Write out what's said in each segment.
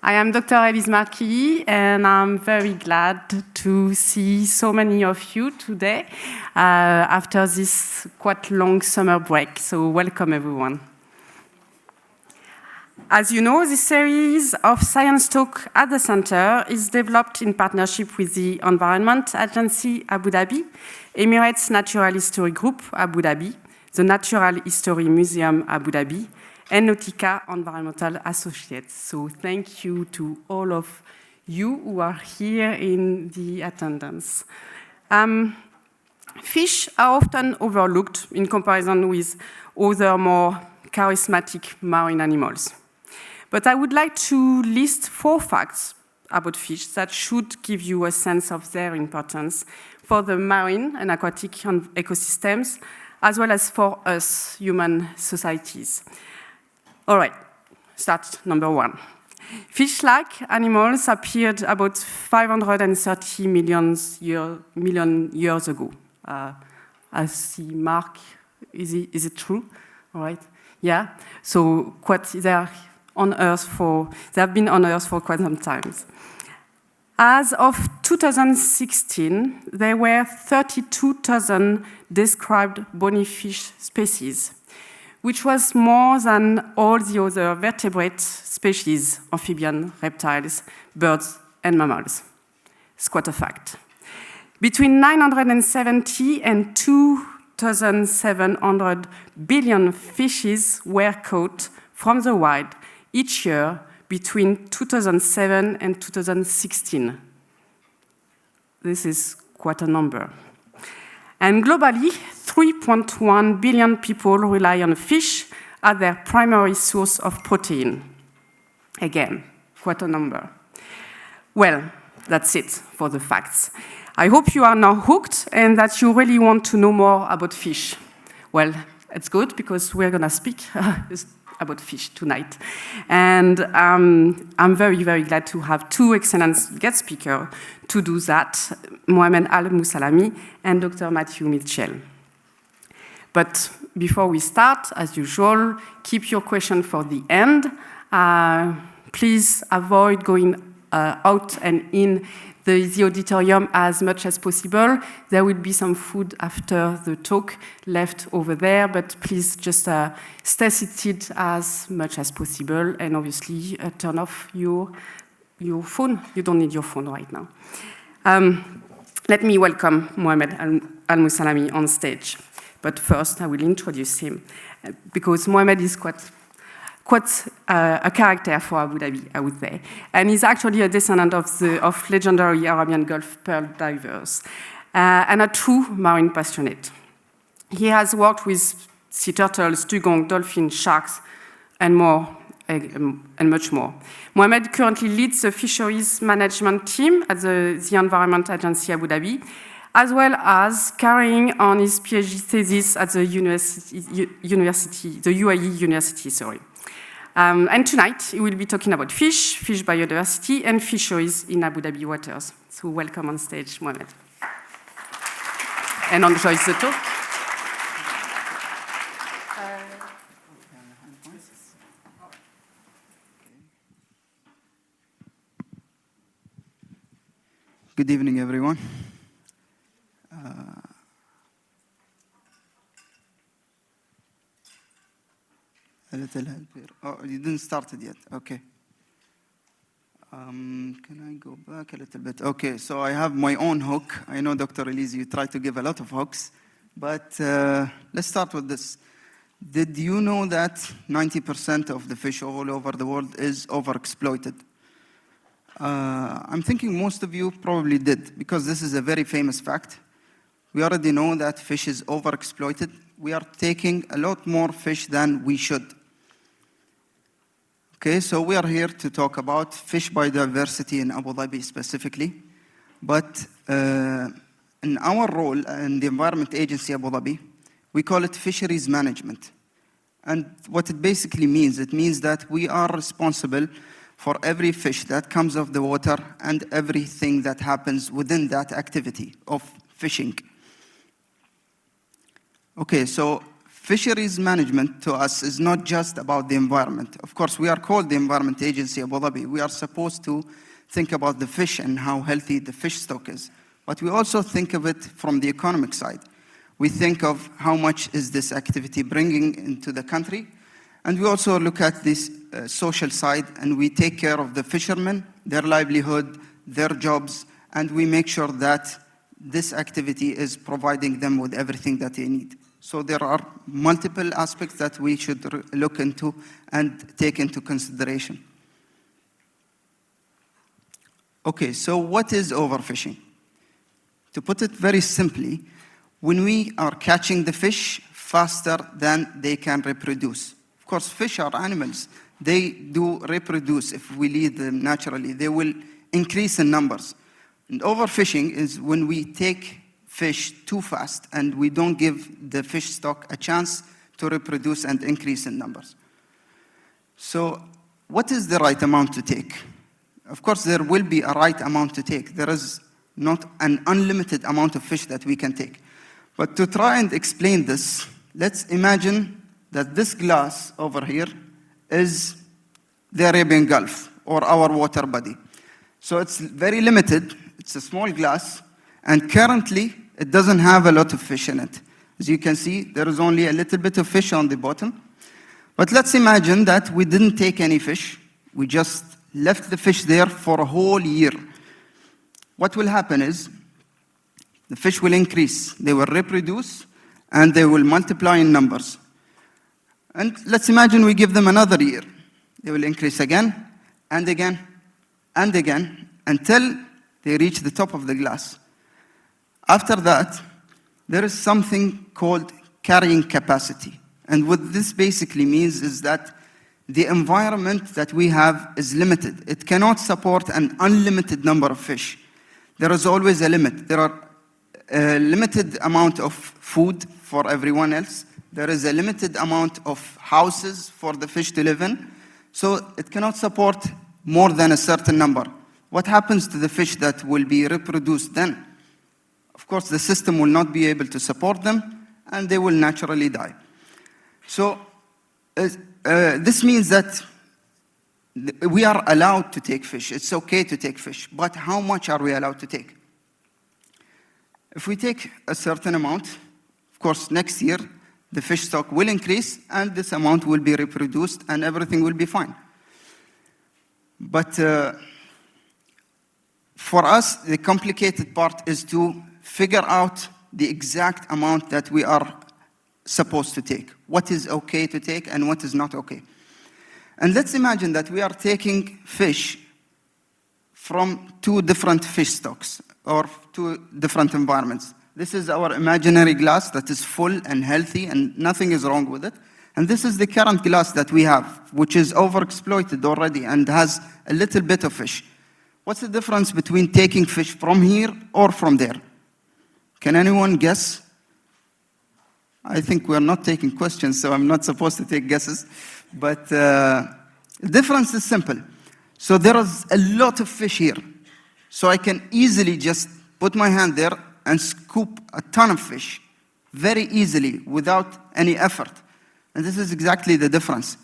I am Dr. Elise Marquis, and I'm very glad to see so many of you today after this quite long summer break. So welcome, everyone. As you know, this series of Science Talk at the Center is developed in partnership with the Environment Agency Abu Dhabi, Emirates Natural History Group Abu Dhabi, the Natural History Museum Abu Dhabi, and Nautica Environmental Associates. So thank you to all of you who are here in the attendance. Fish are often overlooked in comparison with other more charismatic marine animals. But I would like to list 4 facts about fish that should give you a sense of their importance for the marine and aquatic ecosystems, as well as for us, human societies. All right, start number 1. Fish-like animals appeared about 530 million years ago. I see Mark, is it true? All right, yeah. So they have been on Earth for quite some time. As of 2016, there were 32,000 described bony fish species, which was more than all the other vertebrate species, amphibian, reptiles, birds, and mammals. It's quite a fact. Between 970 and 2,700 billion fishes were caught from the wild each year between 2007 and 2016. This is quite a number. And globally, 3.1 billion people rely on fish as their primary source of protein. Again, quite a number. Well, that's it for the facts. I hope you are now hooked and that you really want to know more about fish. Well, it's good because we're going to speak about fish tonight. And I'm very, very glad to have 2 excellent guest speakers to do that, Mohamed Al-Moussalami and Dr. Matthew Mitchell. But before we start, as usual, keep your question for the end. Please avoid going out and in the auditorium as much as possible. There will be some food after the talk left over there, but please just stay seated as much as possible, and obviously turn off your phone. You don't need your phone right now. Let me welcome Mohamed Al-Moussalami on stage. But first, I will introduce him, because Mohamed is quite a character for Abu Dhabi, I would say. And he's actually a descendant of legendary Arabian Gulf pearl divers and a true marine passionate. He has worked with sea turtles, dugong, dolphins, sharks, and more, and much more. Mohamed currently leads the fisheries management team at the Environment Agency Abu Dhabi, as well as carrying on his PhD thesis at the UAE University. And tonight, he will be talking about fish biodiversity, and fisheries in Abu Dhabi waters. So welcome on stage, Mohamed. And enjoy the talk. Good evening, everyone. A little help here. Oh, you didn't start it yet. Okay. Can I go back a little bit? Okay, so I have my own hook. I know, Dr. Elise, you try to give a lot of hooks, but let's start with this. Did you know that 90% of the fish all over the world is overexploited? I'm thinking most of you probably did, because this is a very famous fact. We already know that fish is overexploited. We are taking a lot more fish than we should. Okay, so we are here to talk about fish biodiversity in Abu Dhabi specifically. But in our role in the Environment Agency Abu Dhabi, we call it fisheries management. And what it basically means, it means that we are responsible for every fish that comes off the water and everything that happens within that activity of fishing. Okay, so fisheries management to us is not just about the environment. Of course, we are called the Environment Agency Abu Dhabi. We are supposed to think about the fish and how healthy the fish stock is. But we also think of it from the economic side. We think of how much is this activity bringing into the country. And we also look at this social side, and we take care of the fishermen, their livelihood, their jobs, and we make sure that this activity is providing them with everything that they need. So there are multiple aspects that we should look into and take into consideration. Okay, so what is overfishing? To put it very simply, when we are catching the fish faster than they can reproduce. Of course, fish are animals. They do reproduce if we leave them naturally. They will increase in numbers. And overfishing is when we take fish too fast and we don't give the fish stock a chance to reproduce and increase in numbers. So what is the right amount to take? Of course, there will be a right amount to take. There is not an unlimited amount of fish that we can take. But to try and explain this, let's imagine that this glass over here is the Arabian Gulf or our water body. So it's very limited. It's a small glass, and currently it doesn't have a lot of fish in it. As you can see, there is only a little bit of fish on the bottom. But let's imagine that we didn't take any fish. We just left the fish there for a whole year. What will happen is the fish will increase. They will reproduce, and they will multiply in numbers. And let's imagine we give them another year. They will increase again, and again, and again, until they reach the top of the glass. After that, there is something called carrying capacity. And what this basically means is that the environment that we have is limited. It cannot support an unlimited number of fish. There is always a limit. There are a limited amount of food for everyone else. There is a limited amount of houses for the fish to live in. So it cannot support more than a certain number. What happens to the fish that will be reproduced then? Of course, the system will not be able to support them, and they will naturally die. So this means that we are allowed to take fish. It's okay to take fish. But how much are we allowed to take? If we take a certain amount, of course, next year, the fish stock will increase, and this amount will be reproduced, and everything will be fine. But for us, the complicated part is to figure out the exact amount that we are supposed to take. What is okay to take and what is not okay. And let's imagine that we are taking fish from two different fish stocks or two different environments. This is our imaginary glass that is full and healthy and nothing is wrong with it. And this is the current glass that we have, which is overexploited already and has a little bit of fish. What's the difference between taking fish from here or from there? Can anyone guess? I think we're not taking questions, so I'm not supposed to take guesses. But the difference is simple. So there is a lot of fish here. So I can easily just put my hand there and scoop a ton of fish very easily without any effort. And this is exactly the difference.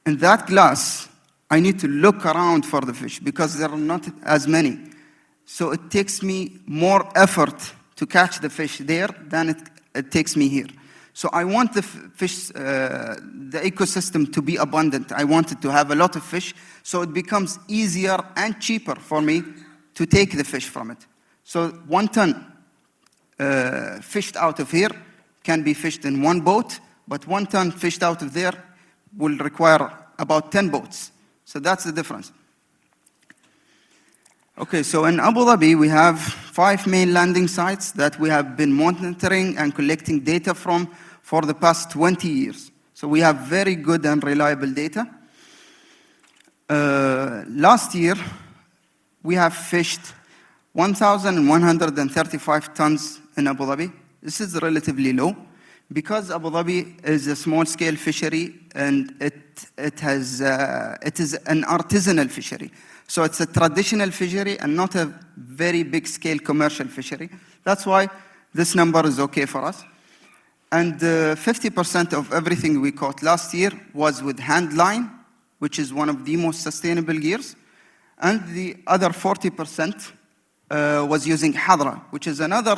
In that glass, I need to look around for the fish because there are not as many. So it takes me more effort to catch the fish there than it takes me here. So I want the fish, the ecosystem to be abundant. I want it to have a lot of fish, so it becomes easier and cheaper for me to take the fish from it. So 1 ton fished out of here can be fished in 1 boat, but 1 ton fished out of there will require about 10 boats. So that's the difference. Okay, so in Abu Dhabi, we have 5 main landing sites that we have been monitoring and collecting data from for the past 20 years. So we have very good and reliable data. Last year, we have fished 1,135 tons in Abu Dhabi. This is relatively low because Abu Dhabi is a small-scale fishery and it is an artisanal fishery. So it's a traditional fishery and not a very big-scale commercial fishery. That's why this number is okay for us. And 50% of everything we caught last year was with hand line, which is one of the most sustainable gears. And the other 40% was using Hadra, which is another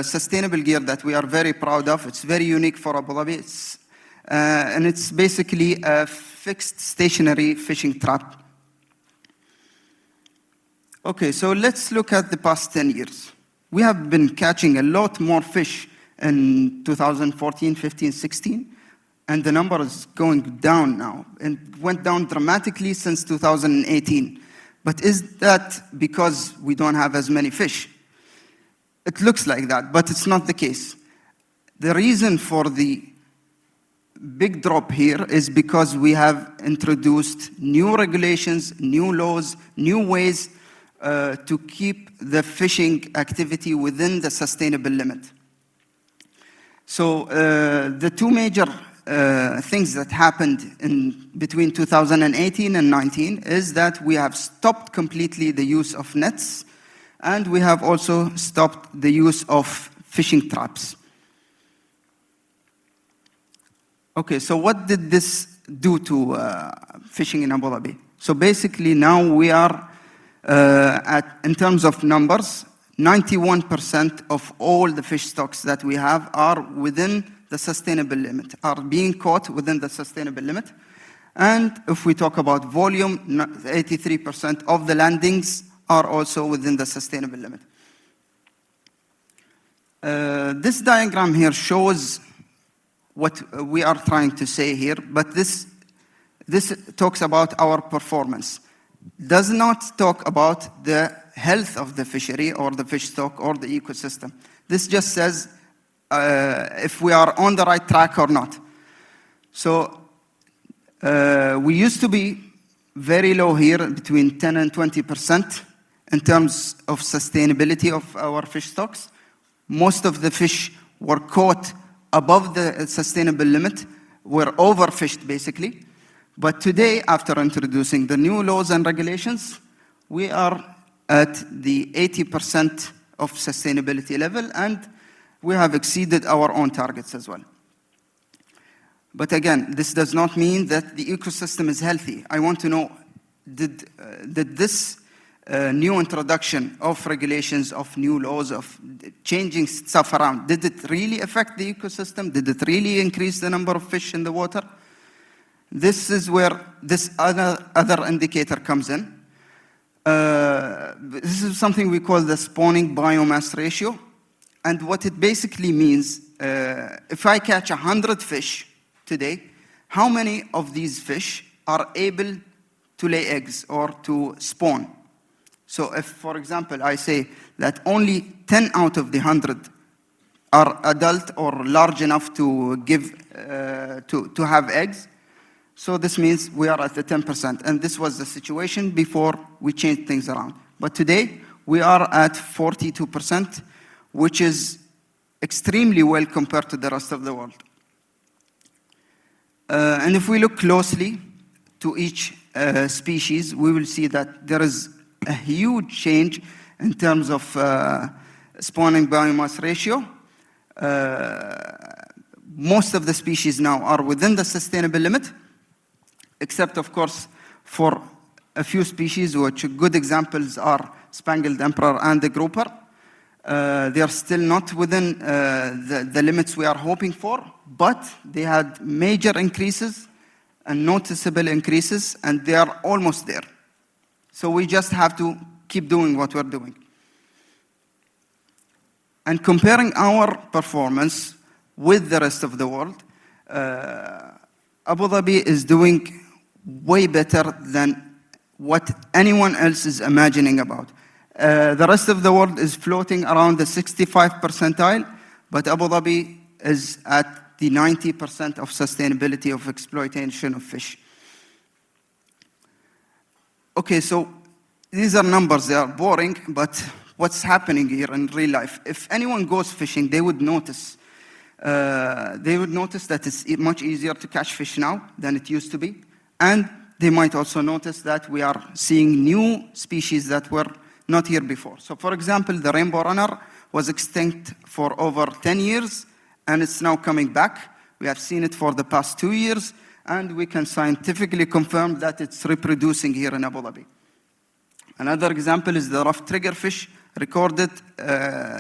sustainable gear that we are very proud of. It's very unique for Abu Dhabi. And it's basically a fixed stationary fishing trap. Okay, so let's look at the past 10 years. We have been catching a lot more fish in 2014, 15, 16, and the number is going down now. It went down dramatically since 2018. But is that because we don't have as many fish? It looks like that, but it's not the case. The reason for the big drop here is because we have introduced new regulations, new laws, new ways to keep the fishing activity within the sustainable limit. So the two major things that happened in between 2018 and 19 is that we have stopped completely the use of nets, and we have also stopped the use of fishing traps. Okay, so what did this do to fishing in Abu Dhabi? So basically now we are in terms of numbers, 91% of all the fish stocks that we have are within the sustainable limit, are being caught within the sustainable limit. And if we talk about volume, 83% of the landings are also within the sustainable limit. This diagram here shows what we are trying to say here, but this talks about our performance. Does not talk about the health of the fishery or the fish stock or the ecosystem. This just says if we are on the right track or not. So we used to be very low here, between 10 and 20% in terms of sustainability of our fish stocks. Most of the fish were caught above the sustainable limit, were overfished basically. But today, after introducing the new laws and regulations, we are at the 80% of sustainability level, and we have exceeded our own targets as well. But again, this does not mean that the ecosystem is healthy. I want to know, did this new introduction of regulations, of new laws, of changing stuff around, did it really affect the ecosystem? Did it really increase the number of fish in the water? This is where this other indicator comes in. This is something we call the spawning biomass ratio. And what it basically means, if I catch 100 fish today, how many of these fish are able to lay eggs or to spawn? So if, for example, I say that only 10 out of the 100 are adult or large enough to give, to have eggs, so this means we are at the 10%. And this was the situation before we changed things around. But today, we are at 42%, which is extremely well compared to the rest of the world. And if we look closely to each species, we will see that there is a huge change in terms of spawning biomass ratio. Most of the species now are within the sustainable limit, except, of course, for a few species, which good examples are spangled emperor and the grouper. They are still not within the limits we are hoping for, but they had major increases and noticeable increases, and they are almost there. So we just have to keep doing what we're doing. And comparing our performance with the rest of the world, Abu Dhabi is doing way better than what anyone else is imagining about. The rest of the world is floating around the 65 percentile, but Abu Dhabi is at the 90% of sustainability of exploitation of fish. Okay, so these are numbers, they are boring, but what's happening here in real life? If anyone goes fishing, they would notice that it's much easier to catch fish now than it used to be. And they might also notice that we are seeing new species that were not here before. So for example, the rainbow runner was extinct for over 10 years, and it's now coming back. We have seen it for the past 2 years, and we can scientifically confirm that it's reproducing here in Abu Dhabi. Another example is the rough triggerfish recorded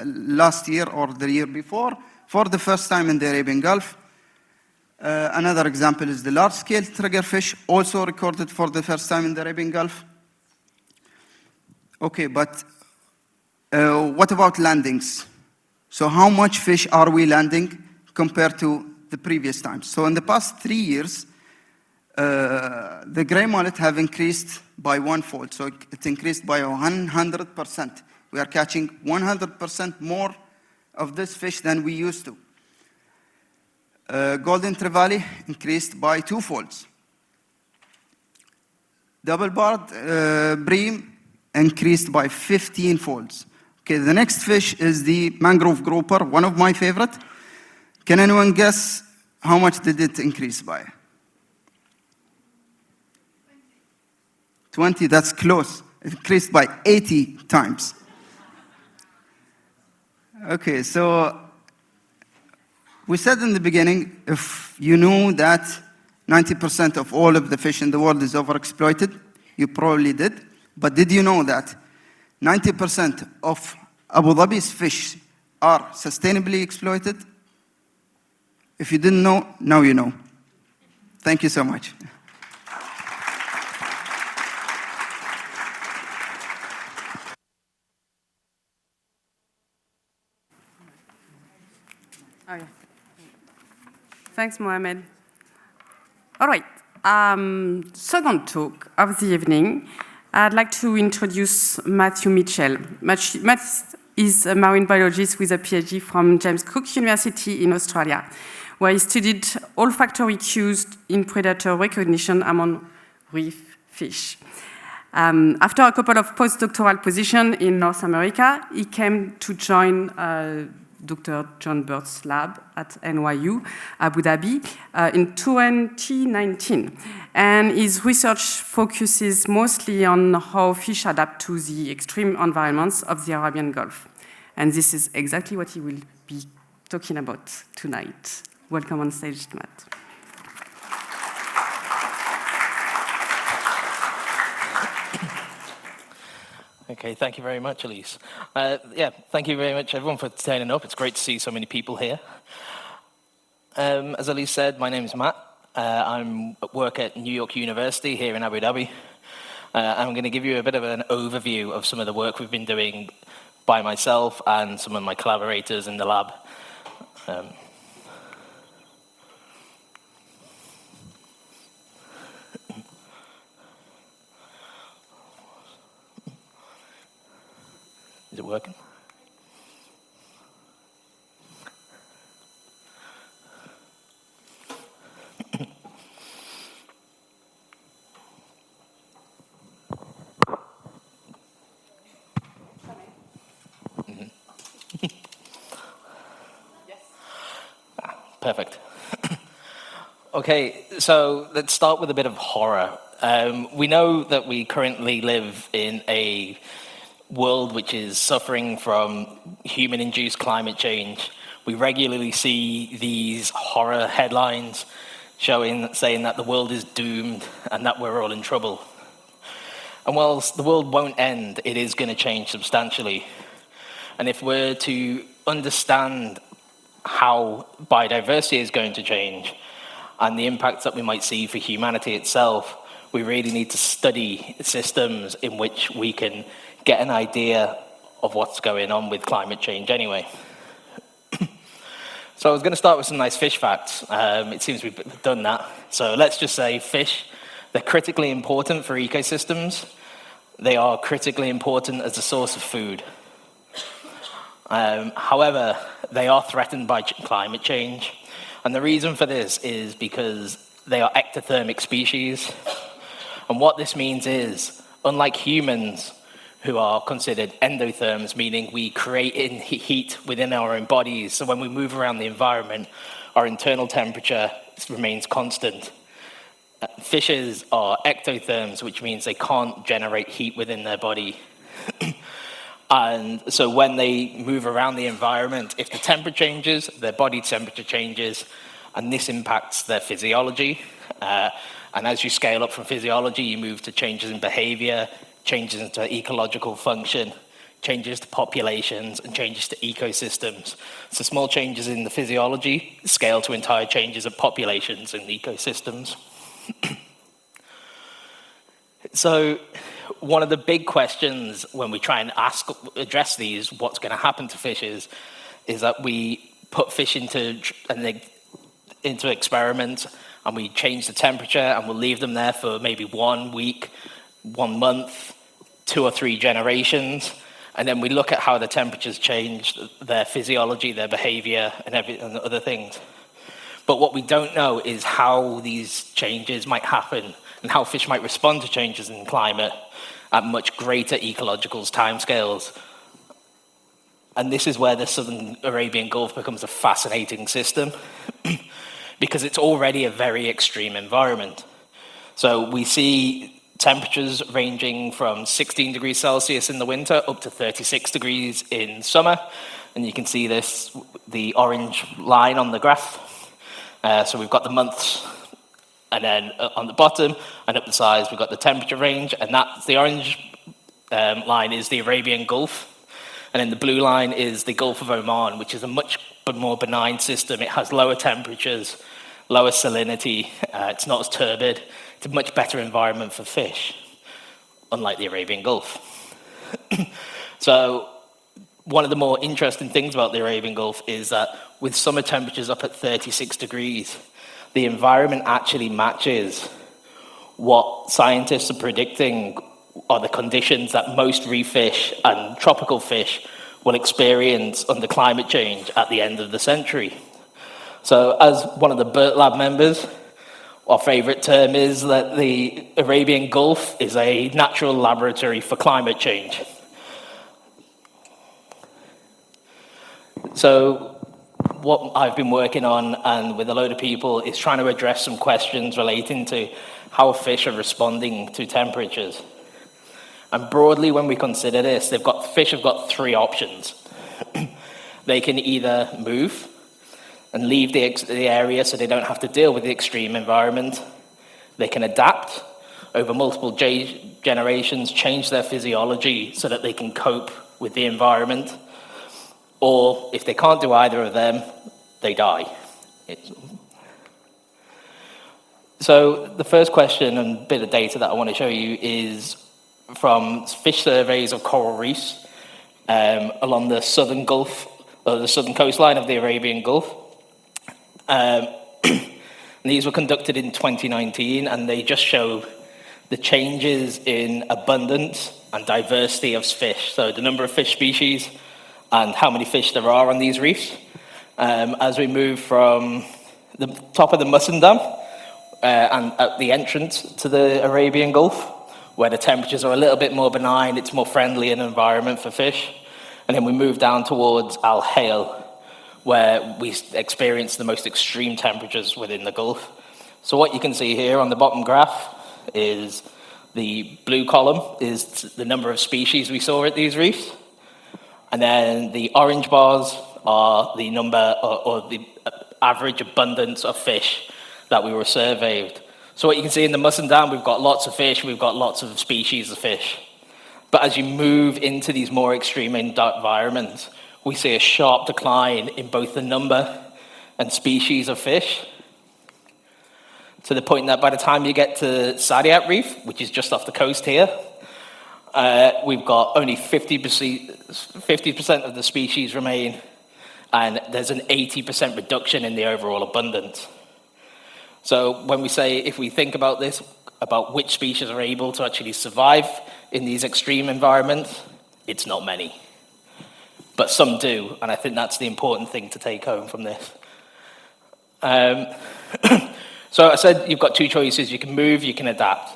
last year or the year before for the first time in the Arabian Gulf. Another example is the large-scale triggerfish, also recorded for the first time in the Arabian Gulf. Okay, but what about landings? So how much fish are we landing compared to the previous times? So in the past 3 years, the gray mullet have increased by 1-fold. So it increased by 100%. We are catching 100% more of this fish than we used to. Golden trevally increased by 2-folds. Double-barred bream increased by 15-folds. Okay, the next fish is the mangrove grouper, one of my favorite. Can anyone guess how much did it increase by? 20, that's close. It increased by 80 times. Okay, so we said in the beginning, if you knew that 90% of all of the fish in the world is overexploited, you probably did. But did you know that 90% of Abu Dhabi's fish are sustainably exploited? If you didn't know, now you know. Thank you so much. Oh, yeah. Thanks, Mohamed. All right. Second talk of the evening, I'd like to introduce Matthew Mitchell. Matt is a marine biologist with a PhD from James Cook University in Australia, where he studied olfactory cues in predator recognition among reef fish. After a couple of postdoctoral positions in North America, he came to join Dr. John Bird's lab at NYU, Abu Dhabi, in 2019. And his research focuses mostly on how fish adapt to the extreme environments of the Arabian Gulf. And this is exactly what he will be talking about tonight. Welcome on stage, Matt. Okay, thank you very much, Elise. Thank you very much, everyone, for turning up. It's great to see so many people here. As Elise said, my name is Matt. I work at New York University here in Abu Dhabi. I'm going to give you a bit of an overview of some of the work we've been doing by myself and some of my collaborators in the lab. Is it working? Perfect. Okay, so let's start with a bit of horror. We know that we currently live in a world which is suffering from human-induced climate change. We regularly see these horror headlines saying that the world is doomed and that we're all in trouble. And whilst the world won't end, it is going to change substantially. And if we're to understand how biodiversity is going to change and the impacts that we might see for humanity itself, we really need to study systems in which we can get an idea of what's going on with climate change anyway. So I was going to start with some nice fish facts. It seems we've done that. So let's just say fish, they're critically important for ecosystems. They are critically important as a source of food. However, they are threatened by climate change. And the reason for this is because they are ectothermic species. And what this means is, unlike humans, who are considered endotherms, meaning we create heat within our own bodies, so when we move around the environment, our internal temperature remains constant. Fishes are ectotherms, which means they can't generate heat within their body. And so when they move around the environment, if the temperature changes, their body temperature changes, and this impacts their physiology. And as you scale up from physiology, you move to changes in behavior, changes into ecological function, changes to populations, and changes to ecosystems. So small changes in the physiology scale to entire changes of populations and ecosystems. So one of the big questions when we try and address these, what's going to happen to fishes, is that we put fish into experiments and we change the temperature and we'll leave them there for maybe 1 week, 1 month, 2 or 3 generations. And then we look at how the temperatures change, their physiology, their behavior, and other things. But what we don't know is how these changes might happen and how fish might respond to changes in climate at much greater ecological timescales. And this is where the Southern Arabian Gulf becomes a fascinating system because it's already a very extreme environment. So we see temperatures ranging from 16 degrees Celsius in the winter up to 36 degrees in summer. And you can see this, the orange line on the graph. So we've got the months, and then on the bottom and up the sides, we've got the temperature range, and that's the orange line is the Arabian Gulf. And then the blue line is the Gulf of Oman, which is a much more benign system. It has lower temperatures, lower salinity, it's not as turbid. It's a much better environment for fish, unlike the Arabian Gulf. So one of the more interesting things about the Arabian Gulf is that with summer temperatures up at 36 degrees, the environment actually matches what scientists are predicting are the conditions that most reef fish and tropical fish will experience under climate change at the end of the century. So as one of the BERT Lab members, our favorite term is that the Arabian Gulf is a natural laboratory for climate change. So what I've been working on and with a load of people is trying to address some questions relating to how fish are responding to temperatures. And broadly, when we consider this, fish have got 3 options. They can either move and leave the area so they don't have to deal with the extreme environment. They can adapt over multiple generations, change their physiology so that they can cope with the environment. Or if they can't do either of them, they die. So the first question and bit of data that I want to show you is from fish surveys of coral reefs along the southern Gulf, or the southern coastline of the Arabian Gulf. These were conducted in 2019, and they just show the changes in abundance and diversity of fish. So the number of fish species and how many fish there are on these reefs. As we move from the top of the Musson Dam and at the entrance to the Arabian Gulf, where the temperatures are a little bit more benign, it's more friendly an environment for fish. And then we move down towards Al Hail, where we experience the most extreme temperatures within the Gulf. So what you can see here on the bottom graph is the blue column is the number of species we saw at these reefs. And then the orange bars are the number or the average abundance of fish that we were surveyed. So what you can see in the Musson Dam, we've got lots of fish, we've got lots of species of fish. But as you move into these more extreme environments, we see a sharp decline in both the number and species of fish, to the point that by the time you get to Saadiyat Reef, which is just off the coast here, we've got only 50% of the species remain, and there's an 80% reduction in the overall abundance. So when we say, if we think about this, about which species are able to actually survive in these extreme environments, it's not many. But some do, and I think that's the important thing to take home from this. So I said you've got 2 choices. You can move, you can adapt.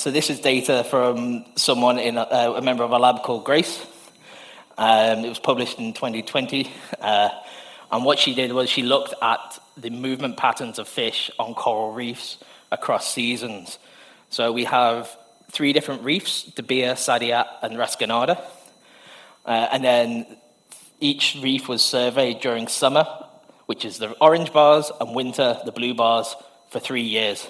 So this is data from someone in a member of a lab called Grace. It was published in 2020. And what she did was she looked at the movement patterns of fish on coral reefs across seasons. So we have 3 different reefs, Dabia, Saadiyat, and Ras Granada. And then each reef was surveyed during summer, which is the orange bars, and winter, the blue bars, for 3 years.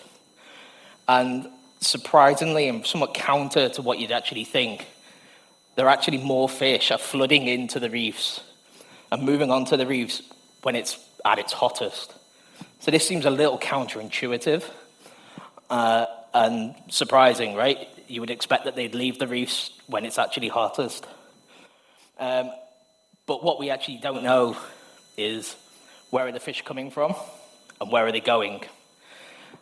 And surprisingly, and somewhat counter to what you'd actually think, there are actually more fish are flooding into the reefs and moving onto the reefs when it's at its hottest. So this seems a little counterintuitive and surprising, right? You would expect that they'd leave the reefs when it's actually hottest. But what we actually don't know is where are the fish coming from and where are they going?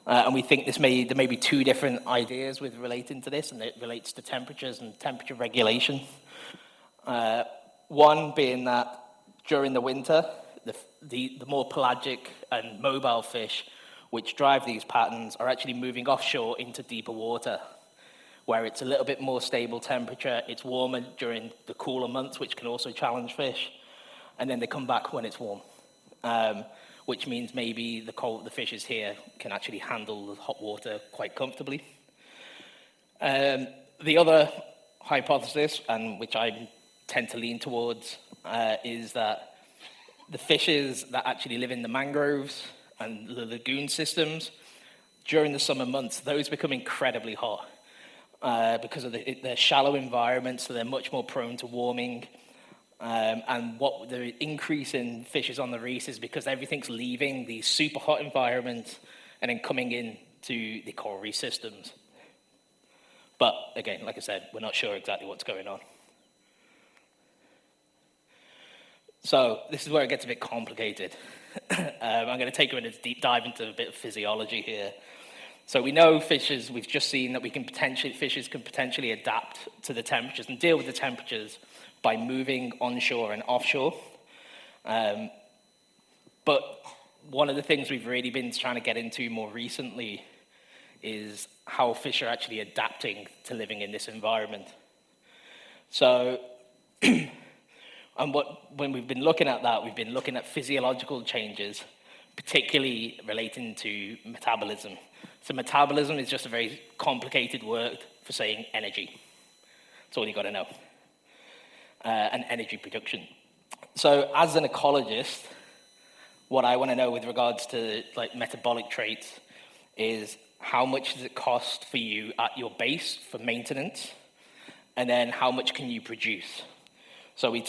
And we think there may be two different ideas with relating to this, and it relates to temperatures and temperature regulation. One being that during the winter, the more pelagic and mobile fish which drive these patterns are actually moving offshore into deeper water, where it's a little bit more stable temperature, it's warmer during the cooler months, which can also challenge fish, and then they come back when it's warm, which means maybe the fishes here can actually handle the hot water quite comfortably. The other hypothesis, and which I tend to lean towards, is that the fishes that actually live in the mangroves and the lagoon systems, during the summer months, those become incredibly hot because of their shallow environment, so they're much more prone to warming. And what the increase in fishes on the reefs is because everything's leaving these super hot environments and then coming into the coral reef systems. But again, like I said, we're not sure exactly what's going on. So this is where it gets a bit complicated. I'm going to take you in a deep dive into a bit of physiology here. So we know fishes, we've just seen that fishes can potentially adapt to the temperatures and deal with the temperatures by moving onshore and offshore. But one of the things we've really been trying to get into more recently is how fish are actually adapting to living in this environment. So, when we've been looking at that, we've been looking at physiological changes, particularly relating to metabolism. So metabolism is just a very complicated word for saying energy. That's all you got to know. And energy production. So as an ecologist, what I want to know with regards to metabolic traits is how much does it cost for you at your base for maintenance, and then how much can you produce? So we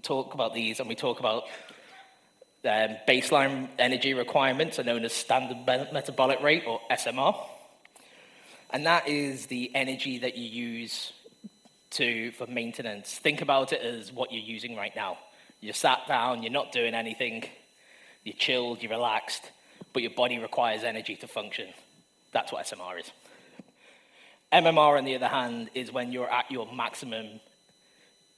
talk about these, and we talk about baseline energy requirements are known as standard metabolic rate, or SMR. And that is the energy that you use for maintenance. Think about it as what you're using right now. You're sat down, you're not doing anything, you're chilled, you're relaxed, but your body requires energy to function. That's what SMR is. MMR, on the other hand, is when you're at your maximum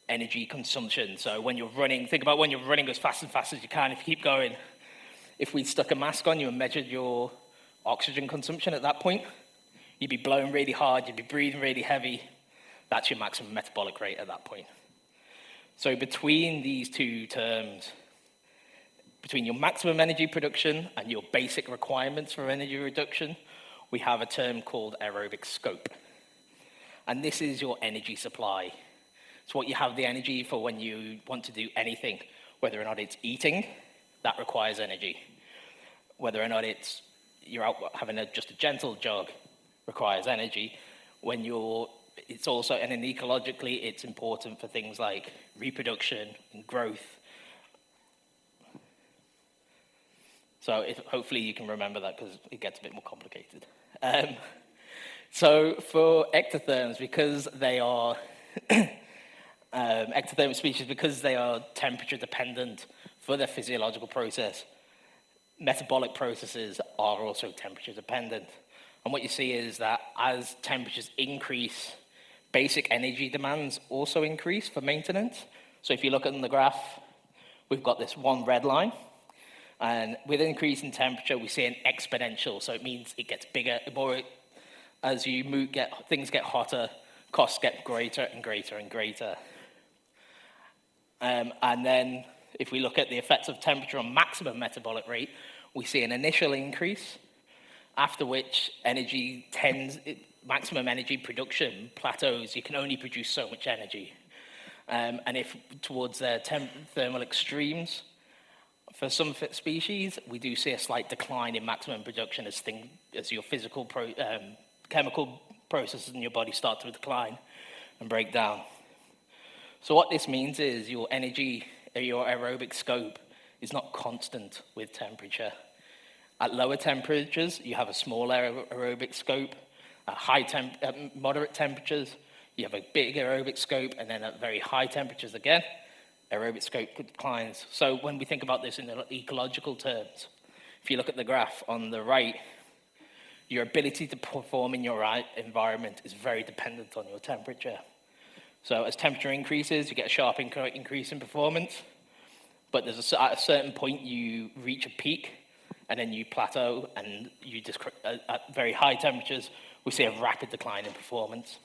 energy consumption. So when you're running, think about when you're running as fast as you can. If you keep going, if we stuck a mask on you and measured your oxygen consumption at that point, you'd be blowing really hard, you'd be breathing really heavy. That's your maximum metabolic rate at that point. So between these two terms, between your maximum energy production and your basic requirements for energy reduction, we have a term called aerobic scope. And this is your energy supply. It's what you have the energy for when you want to do anything, whether or not it's eating, that requires energy. Whether or not you're out having just a gentle jog, requires energy. It's also, and then ecologically, it's important for things like reproduction and growth. So hopefully you can remember that, because it gets a bit more complicated. So for ectotherms, because they are ectothermic species, because they are temperature dependent for their physiological process, metabolic processes are also temperature dependent. And what you see is that as temperatures increase, basic energy demands also increase for maintenance. So if you look at the graph, we've got this one red line. And with increase in temperature, we see an exponential. So it means it gets bigger. As things get hotter, costs get greater and greater and greater. And then if we look at the effects of temperature on maximum metabolic rate, we see an initial increase, after which maximum energy production plateaus. You can only produce so much energy. And if towards their thermal extremes, for some species, we do see a slight decline in maximum production as your physical chemical processes in your body start to decline and break down. So what this means is your energy, your aerobic scope, is not constant with temperature. At lower temperatures, you have a small aerobic scope. At moderate temperatures, you have a big aerobic scope, and then at very high temperatures again, aerobic scope declines. So when we think about this in ecological terms, if you look at the graph on the right, your ability to perform in your environment is very dependent on your temperature. So as temperature increases, you get a sharp increase in performance, but at a certain point you reach a peak, and then you plateau, and at very high temperatures, we see a rapid decline in performance.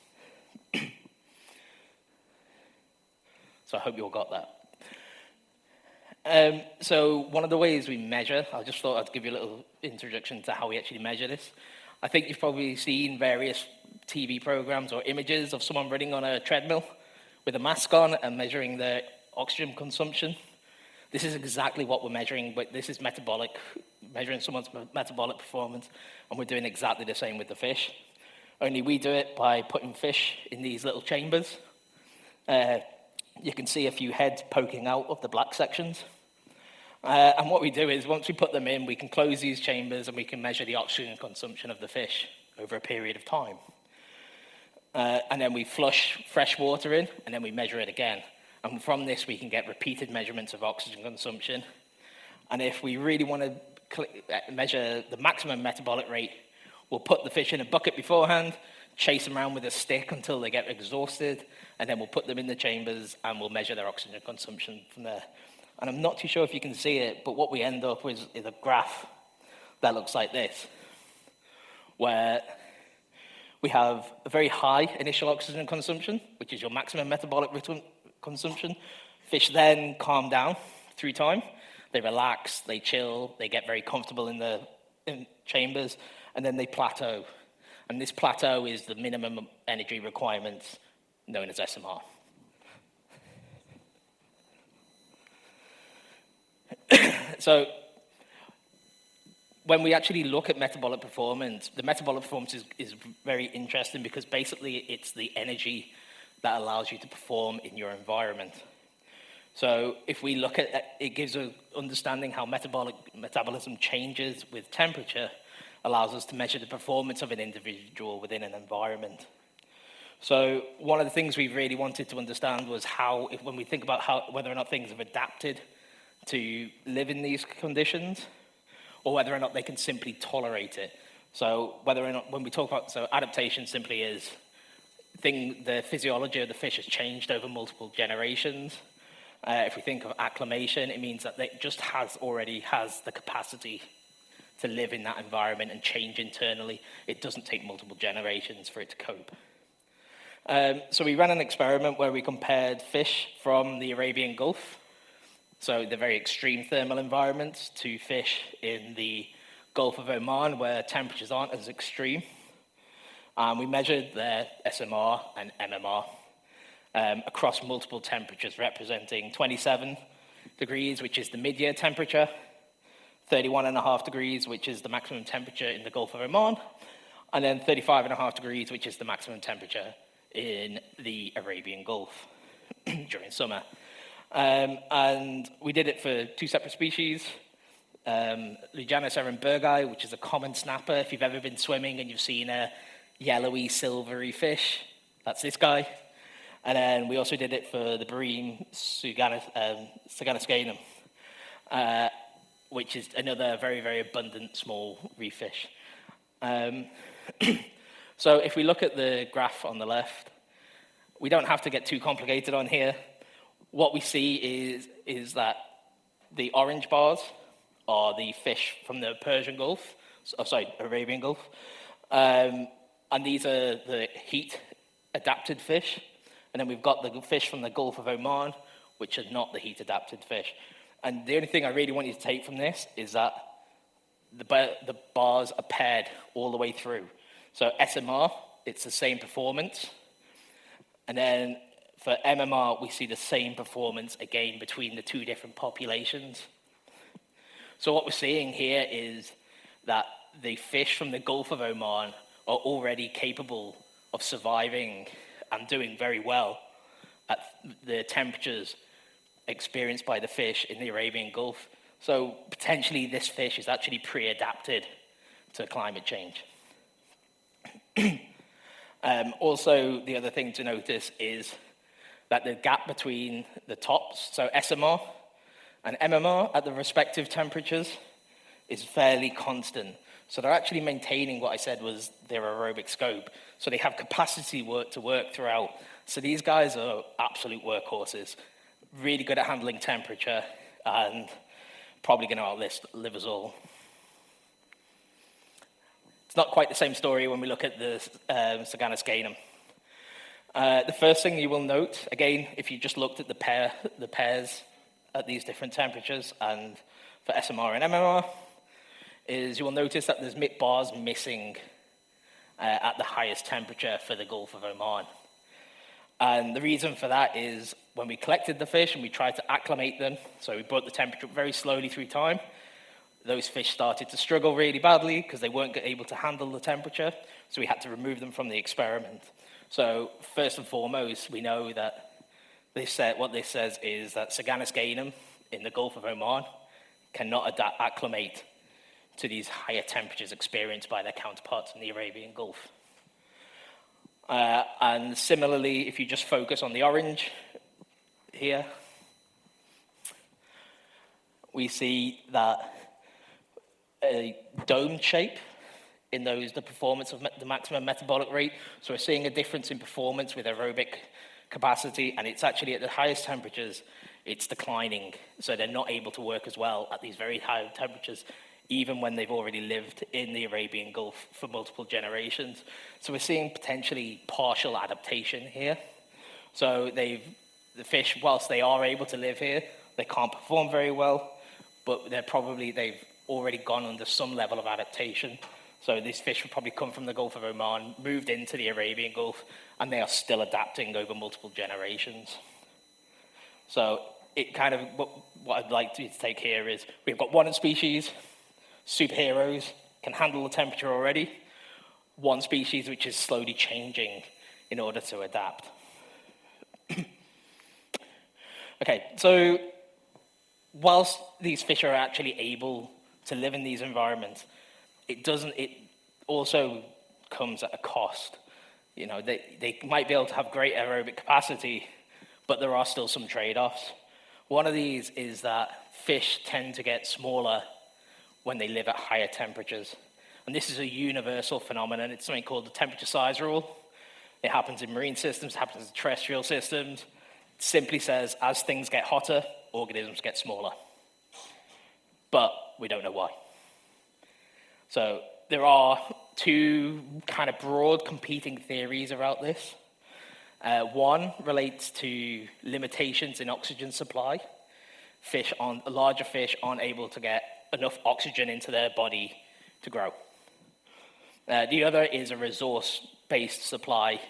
So I hope you all got that. So one of the ways we measure, I just thought I'd give you a little introduction to how we actually measure this. I think you've probably seen various TV programs or images of someone running on a treadmill with a mask on and measuring their oxygen consumption. This is exactly what we're measuring, but this is measuring someone's metabolic performance, and we're doing exactly the same with the fish. Only we do it by putting fish in these little chambers. You can see a few heads poking out of the black sections. And what we do is, once we put them in, we can close these chambers and we can measure the oxygen consumption of the fish over a period of time. And then we flush fresh water in, and then we measure it again. And from this, we can get repeated measurements of oxygen consumption. And if we really want to measure the maximum metabolic rate, we'll put the fish in a bucket beforehand, chase them around with a stick until they get exhausted, and then we'll put them in the chambers and we'll measure their oxygen consumption from there. And I'm not too sure if you can see it, but what we end up with is a graph that looks like this, where we have a very high initial oxygen consumption, which is your maximum metabolic consumption. Fish then calm down through time. They relax, they chill, they get very comfortable in the chambers, and then they plateau. And this plateau is the minimum energy requirements known as SMR. So when we actually look at metabolic performance, the metabolic performance is very interesting because basically it's the energy that allows you to perform in your environment. So if we look at it, it gives an understanding how metabolism changes with temperature, allows us to measure the performance of an individual within an environment. So one of the things we really wanted to understand was how, when we think about whether or not things have adapted to live in these conditions, or whether or not they can simply tolerate it. So whether or not, when we talk about, so adaptation simply is the physiology of the fish has changed over multiple generations. If we think of acclimation, it means that it just already has the capacity to live in that environment and change internally. It doesn't take multiple generations for it to cope. So we ran an experiment where we compared fish from the Arabian Gulf, so the very extreme thermal environments, to fish in the Gulf of Oman where temperatures aren't as extreme. We measured their SMR and MMR across multiple temperatures, representing 27 degrees, which is the mid-year temperature, 31.5 degrees, which is the maximum temperature in the Gulf of Oman, and then 35.5 degrees, which is the maximum temperature in the Arabian Gulf during summer. And we did it for two separate species, Lujanus ehrenbergi, which is a common snapper. If you've ever been swimming and you've seen a yellowy, silvery fish, that's this guy. And then we also did it for the bream Saganiscanum, which is another very, very abundant small reef fish. So if we look at the graph on the left, we don't have to get too complicated on here. What we see is that the orange bars are the fish from the Arabian Gulf. And these are the heat-adapted fish. And then we've got the fish from the Gulf of Oman, which are not the heat-adapted fish. And the only thing I really want you to take from this is that the bars are paired all the way through. So SMR, it's the same performance. And then For MMR, we see the same performance again between the two different populations. So what we're seeing here is that the fish from the Gulf of Oman are already capable of surviving and doing very well at the temperatures experienced by the fish in the Arabian Gulf. So potentially this fish is actually pre-adapted to climate change. Also, the other thing to notice is that the gap between the tops, so SMR and MMR at the respective temperatures, is fairly constant. So they're actually maintaining what I said was their aerobic scope. So they have capacity to work throughout. So these guys are absolute workhorses, really good at handling temperature, and probably going to outlive us all. It's not quite the same story when we look at the Saganas Gainum. The first thing you will note, again, if you just looked at the pairs at these different temperatures, and for SMR and MMR, is you will notice that there's bars missing at the highest temperature for the Gulf of Oman. And the reason for that is when we collected the fish and we tried to acclimate them, so we brought the temperature up very slowly through time, those fish started to struggle really badly because they weren't able to handle the temperature, so we had to remove them from the experiment. So first and foremost, we know that what this says is that Saganas Gainum in the Gulf of Oman cannot acclimate to these higher temperatures experienced by their counterparts in the Arabian Gulf. And similarly, if you just focus on the orange here, we see that a dome shape in the performance of the maximum metabolic rate. So we're seeing a difference in performance with aerobic capacity, and it's actually at the highest temperatures, it's declining. So they're not able to work as well at these very high temperatures, even when they've already lived in the Arabian Gulf for multiple generations. So we're seeing potentially partial adaptation here. So the fish, whilst they are able to live here, they can't perform very well, but they've already gone under some level of adaptation. So these fish would probably come from the Gulf of Oman, moved into the Arabian Gulf, and they are still adapting over multiple generations. So it kind of, what I'd like to take here is, we've got one species, superheroes, can handle the temperature already. One species which is slowly changing in order to adapt. Okay, so whilst these fish are actually able to live in these environments, it also comes at a cost. You know, they might be able to have great aerobic capacity, but there are still some trade-offs. One of these is that fish tend to get smaller when they live at higher temperatures. And this is a universal phenomenon. It's something called the temperature size rule. It happens in marine systems, it happens in terrestrial systems. It simply says, as things get hotter, organisms get smaller. But we don't know why. So there are two kind of broad competing theories about this. One relates to limitations in oxygen supply. Larger fish aren't able to get enough oxygen into their body to grow. The other is a resource-based supply,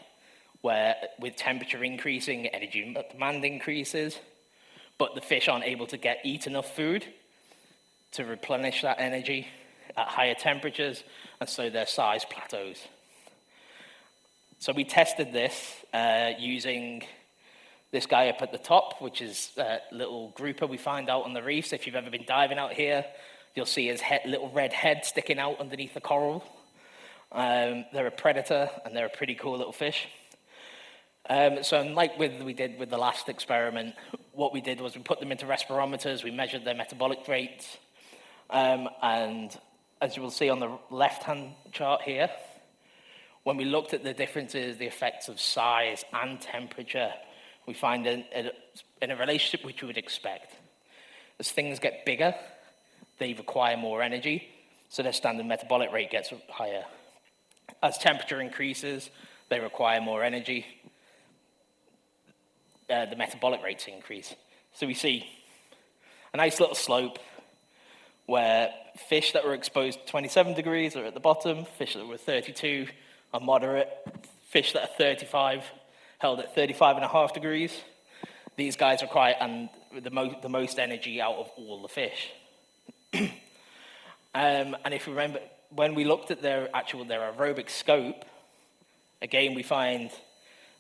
where with temperature increasing, energy demand increases, but the fish aren't able to eat enough food to replenish that energy at higher temperatures, and so their size plateaus. So we tested this using this guy up at the top, which is a little grouper we find out on the reefs. If you've ever been diving out here, you'll see his little red head sticking out underneath the coral. They're a predator, and they're a pretty cool little fish. So like we did with the last experiment, what we did was we put them into respirometers, we measured their metabolic rates, and as you will see on the left-hand chart here, when we looked at the differences, the effects of size and temperature, we find in a relationship which you would expect. As things get bigger, they require more energy, so their standard metabolic rate gets higher. As temperature increases, they require more energy. The metabolic rates increase. So we see a nice little slope where fish that were exposed to 27 degrees are at the bottom, fish that were 32 are moderate, fish that are 35 held at 35.5 degrees. These guys require the most energy out of all the fish. And if you remember, when we looked at their aerobic scope, again, we find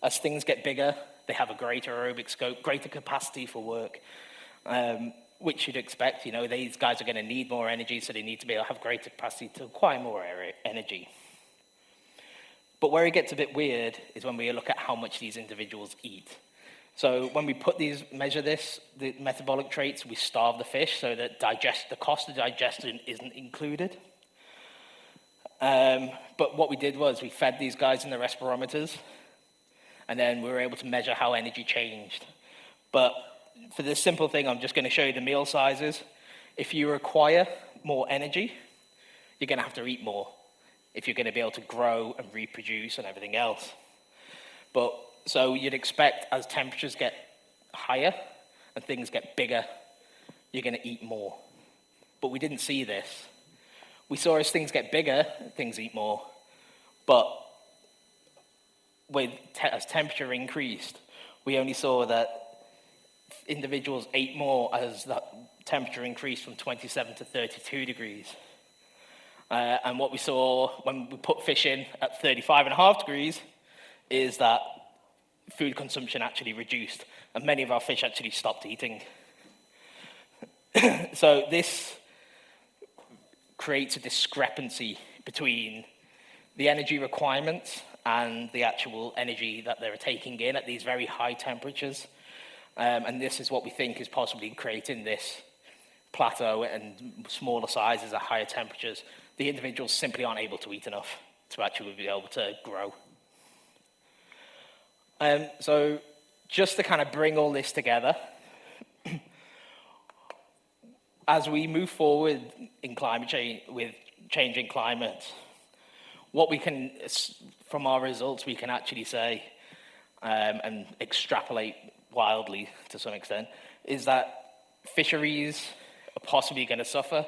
as things get bigger, they have a greater aerobic scope, greater capacity for work, which you'd expect. You know, these guys are going to need more energy, so they need to be able to have greater capacity to acquire more energy. But where it gets a bit weird is when we look at how much these individuals eat. So when we measure the metabolic traits, we starve the fish so that the cost of digestion isn't included. But what we did was we fed these guys in the respirometers, and then we were able to measure how energy changed. But for this simple thing, I'm just going to show you the meal sizes. If you require more energy, you're going to have to eat more if you're going to be able to grow and reproduce and everything else. So you'd expect as temperatures get higher and things get bigger, you're going to eat more. But we didn't see this. We saw as things get bigger, things eat more. But as temperature increased, we only saw that individuals ate more as the temperature increased from 27 to 32 degrees. And what we saw when we put fish in at 35.5 degrees is that food consumption actually reduced, and many of our fish actually stopped eating. So this creates a discrepancy between the energy requirements and the actual energy that they're taking in at these very high temperatures. And this is what we think is possibly creating this plateau and smaller sizes at higher temperatures. The individuals simply aren't able to eat enough to actually be able to grow. So just to kind of bring all this together, as we move forward in climate change, with changing climate, what we can, from our results, we can actually say, and extrapolate wildly to some extent, is that fisheries are possibly going to suffer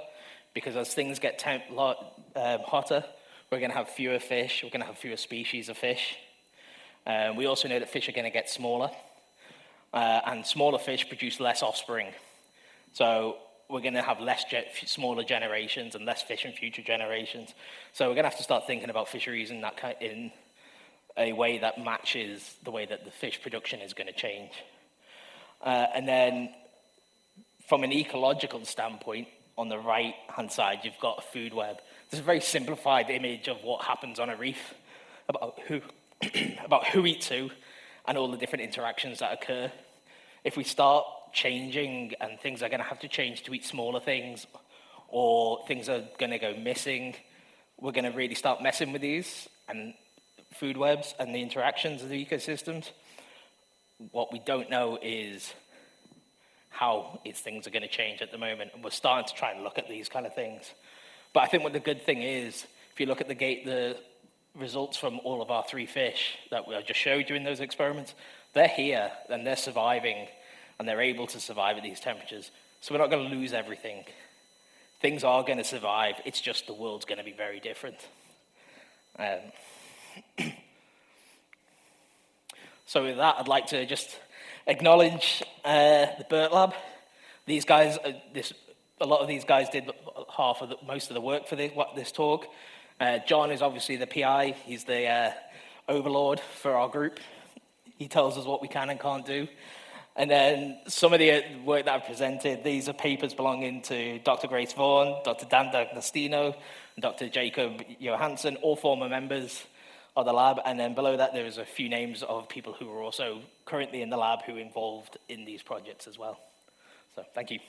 because as things get hotter, we're going to have fewer fish, we're going to have fewer species of fish. We also know that fish are going to get smaller, and smaller fish produce less offspring. So we're going to have smaller generations and less fish in future generations. So we're going to have to start thinking about fisheries in a way that matches the way that the fish production is going to change. And then from an ecological standpoint, on the right-hand side, you've got a food web. There's a very simplified image of what happens on a reef, about who eats who, and all the different interactions that occur. If we start changing and things are going to have to change to eat smaller things, or things are going to go missing, we're going to really start messing with these and food webs and the interactions of the ecosystems. What we don't know is how things are going to change at the moment, and we're starting to try and look at these kind of things. But I think what the good thing is, if you look at the results from all of our 3 fish that I just showed you in those experiments, they're here and they're surviving, and they're able to survive at these temperatures. So we're not going to lose everything. Things are going to survive. It's just the world's going to be very different. So with that, I'd like to just acknowledge the BERT Lab. These guys, a lot of these guys did most of the work for this talk. John is obviously the PI. He's the overlord for our group. He tells us what we can and can't do. And then some of the work that I've presented, these are papers belonging to Dr. Grace Vaughan, Dr. Dan D'Agostino, and Dr. Jacob Johansson, all former members of the lab. And then below that, there's a few names of people who are also currently in the lab who are involved in these projects as well. So thank you.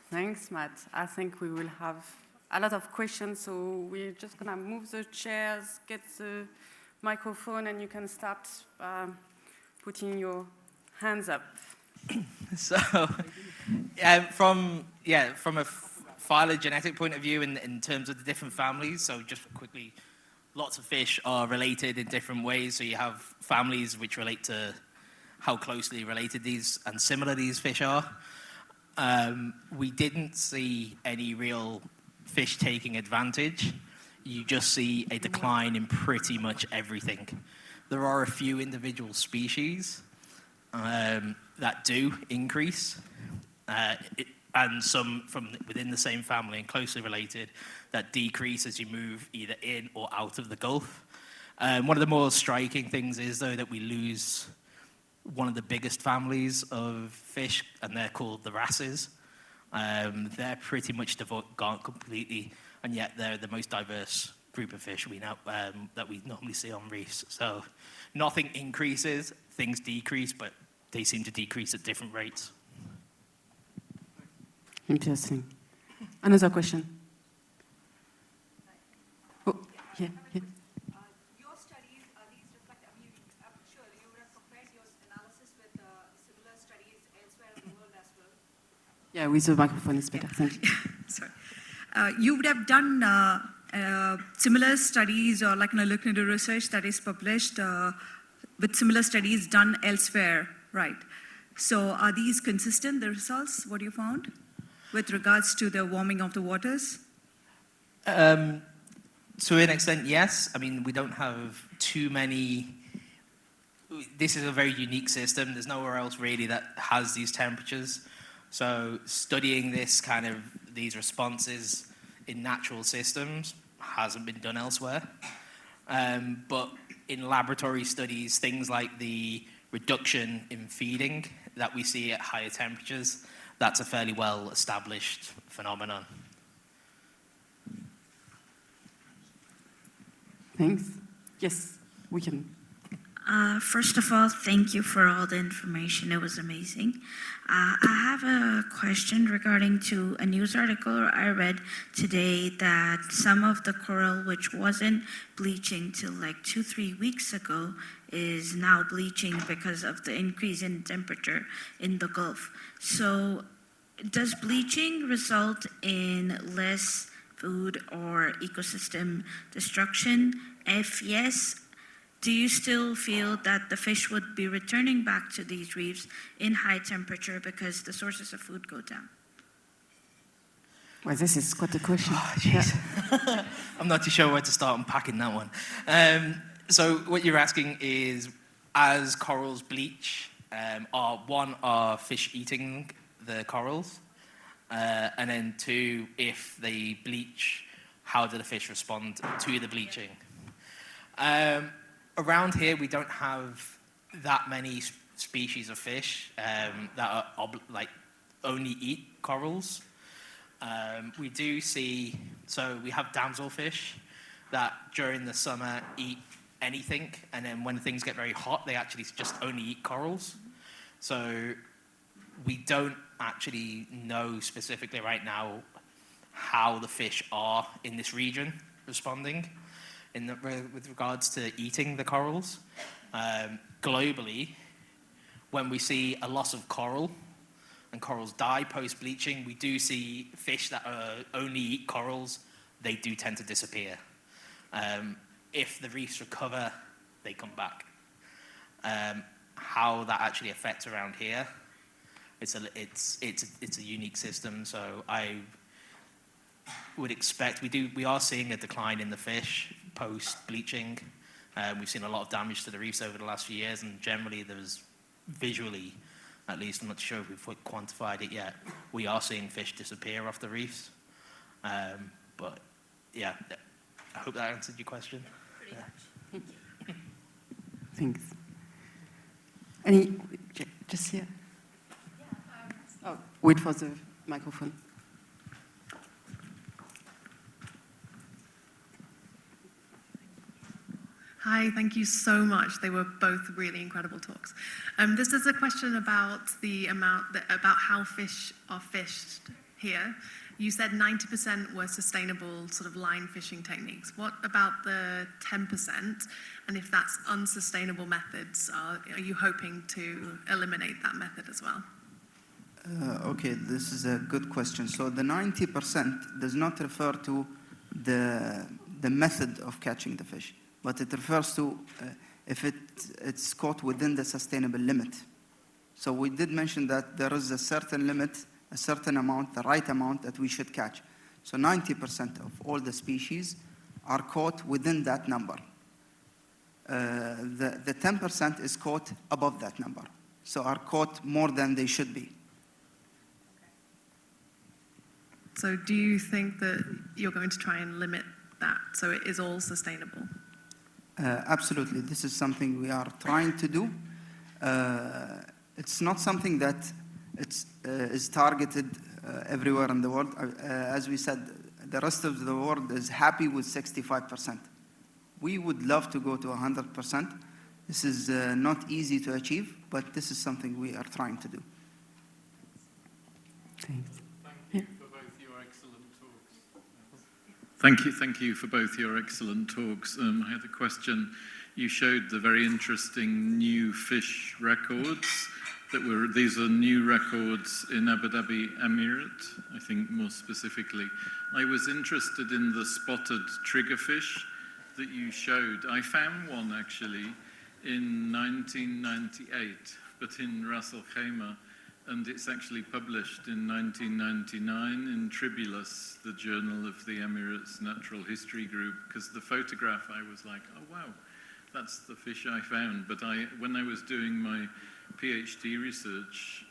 Thanks, Matt. I think we will have a lot of questions, so we're just going to move the chairs, get the microphone, and you can start putting your hands up. So, from a phylogenetic point of view, in terms of the different families, so just quickly, lots of fish are related in different ways. So you have families which relate to how closely related these and similar these fish are. We didn't see any real fish taking advantage, you just see a decline in pretty much everything. There are a few individual species that do increase, and some from within the same family and closely related that decrease as you move either in or out of the Gulf. One of the more striking things is, though, that we lose one of the biggest families of fish, and they're called the wrasses. They're pretty much gone completely, and yet they're the most diverse group of fish we know that we normally see on reefs. So nothing increases, things decrease, but they seem to decrease at different rates. Interesting. Another question? Oh, yeah. Your studies, these reflect, I'm sure you would have compared your analysis with similar studies elsewhere in the world as well. Yeah, with the microphone is better. Thank you. Sorry. You would have done similar studies or looking into research that is published with similar studies done elsewhere, right? So are these consistent, the results, what you found, with regards to the warming of the waters? To an extent, yes. I mean, we don't have too many. This is a very unique system. There's nowhere else really that has these temperatures. So studying these responses in natural systems hasn't been done elsewhere. But in laboratory studies, things like the reduction in feeding that we see at higher temperatures, that's a fairly well-established phenomenon. Thanks. Yes, we can. First of all, thank you for all the information. It was amazing. I have a question regarding to a news article I read today that some of the coral which wasn't bleaching till 2-3 weeks ago is now bleaching because of the increase in temperature in the Gulf. So does bleaching result in less food or ecosystem destruction? If yes, do you still feel that the fish would be returning back to these reefs in high temperature because the sources of food go down? Well, this is quite a question. Oh, yeah. I'm not too sure where to start unpacking that one. So what you're asking is, as corals bleach, are fish eating the corals? And then 2, if they bleach, how do the fish respond to the bleaching? Around here, we don't have that many species of fish that are only eat corals. We do see, so we have damselfish that during the summer eat anything, and then when things get very hot, they actually just only eat corals. So we don't actually know specifically right now how the fish are in this region responding with regards to eating the corals. Globally, when we see a loss of coral and corals die post-bleaching, we do see fish that only eat corals, they do tend to disappear. If the reefs recover, they come back. How that actually affects around here, it's a unique system. So I would expect we are seeing a decline in the fish post bleaching. We've seen a lot of damage to the reefs over the last few years, and generally there's visually, at least, I'm not sure if we've quantified it yet, we are seeing fish disappear off the reefs. But yeah, I hope that answered your question. Yeah. Thanks. Just here? Oh, wait for the microphone. Hi, thank you so much. They were both really incredible talks. This is a question about about how fish are fished here. You said 90% were sustainable sort of line fishing techniques. What about the 10%? And if that's unsustainable methods, are you hoping to eliminate that method as well? Okay, this is a good question. So the 90% does not refer to the method of catching the fish, but it refers to if it's caught within the sustainable limit. So we did mention that there is a certain limit, a certain amount, the right amount that we should catch. So 90% of all the species are caught within that number. The 10% is caught above that number, so are caught more than they should be. So do you think that you're going to try and limit that so it is all sustainable? Absolutely. This is something we are trying to do. It's not something that is targeted everywhere in the world. As we said, the rest of the world is happy with 65%. We would love to go to 100%. This is not easy to achieve, but this is something we are trying to do. Thanks. Thank you for both your excellent talks. I had a question. You showed the very interesting new fish records these are new records in Abu Dhabi Emirate, I think more specifically. I was interested in the spotted triggerfish that you showed. I found one actually in 1998, but in Ras Al Khaimah. And it's actually published in 1999 in Tribulus, the Journal of the Emirates Natural History Group, because the photograph, I was like, oh wow, that's the fish I found. But when I was doing my PhD research,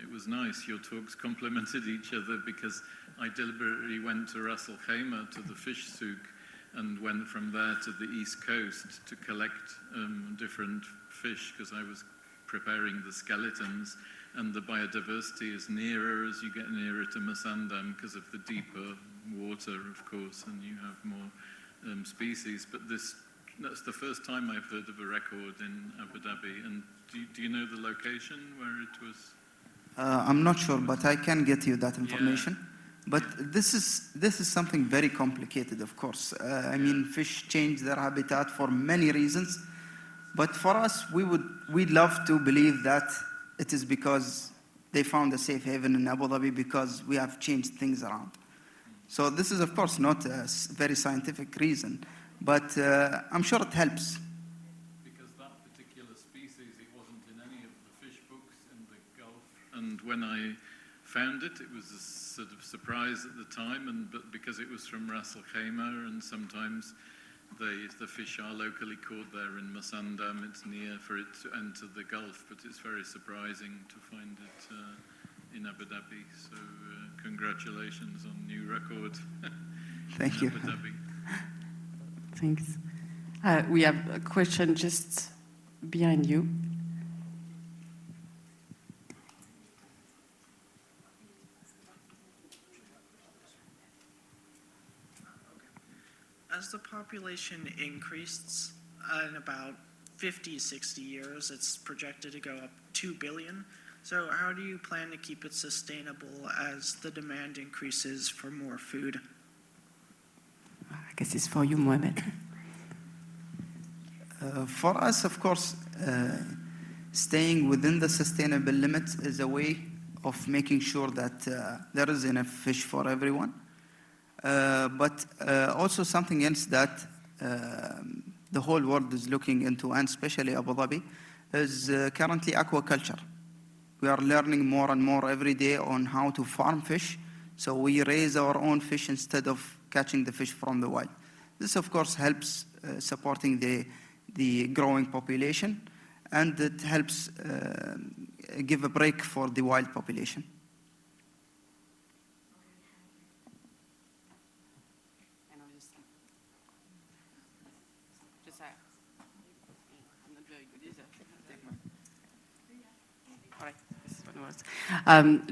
it was nice. Your talks complemented each other because I deliberately went to Ras Al Khaimah, to the fish souk, and went from there to the East Coast to collect different fish because I was preparing the skeletons. And the biodiversity is nearer as you get nearer to Masandam because of the deeper water, of course, and you have more species. But that's the first time I've heard of a record in Abu Dhabi. And do you know the location where it was? I'm not sure, but I can get you that information. Yeah. But this is something very complicated, of course. I mean, fish change their habitat for many reasons. But for us, we'd love to believe that it is because they found a safe haven in Abu Dhabi because we have changed things around. So this is, of course, not a very scientific reason, but I'm sure it helps. Because that particular species, it wasn't in any of the fish books in the Gulf. And when I found it, it was a sort of surprise at the time, but because it was from Ras Al Khaimah, and sometimes the fish are locally caught there in Masandam. It's near for it to enter the Gulf, but it's very surprising to find it in Abu Dhabi. So congratulations on new record. Thank you. Abu Dhabi. Thanks. We have a question just behind you. As the population increases in about 50, 60 years, it's projected to go up 2 billion. So how do you plan to keep it sustainable as the demand increases for more food? I guess it's for you, Mohamed. For us, of course, staying within the sustainable limits is a way of making sure that there is enough fish for everyone. But also something else that the whole world is looking into, and especially Abu Dhabi, is currently aquaculture. We are learning more and more every day on how to farm fish. So we raise our own fish instead of catching the fish from the wild. This, of course, helps supporting the growing population, and it helps give a break for the wild population.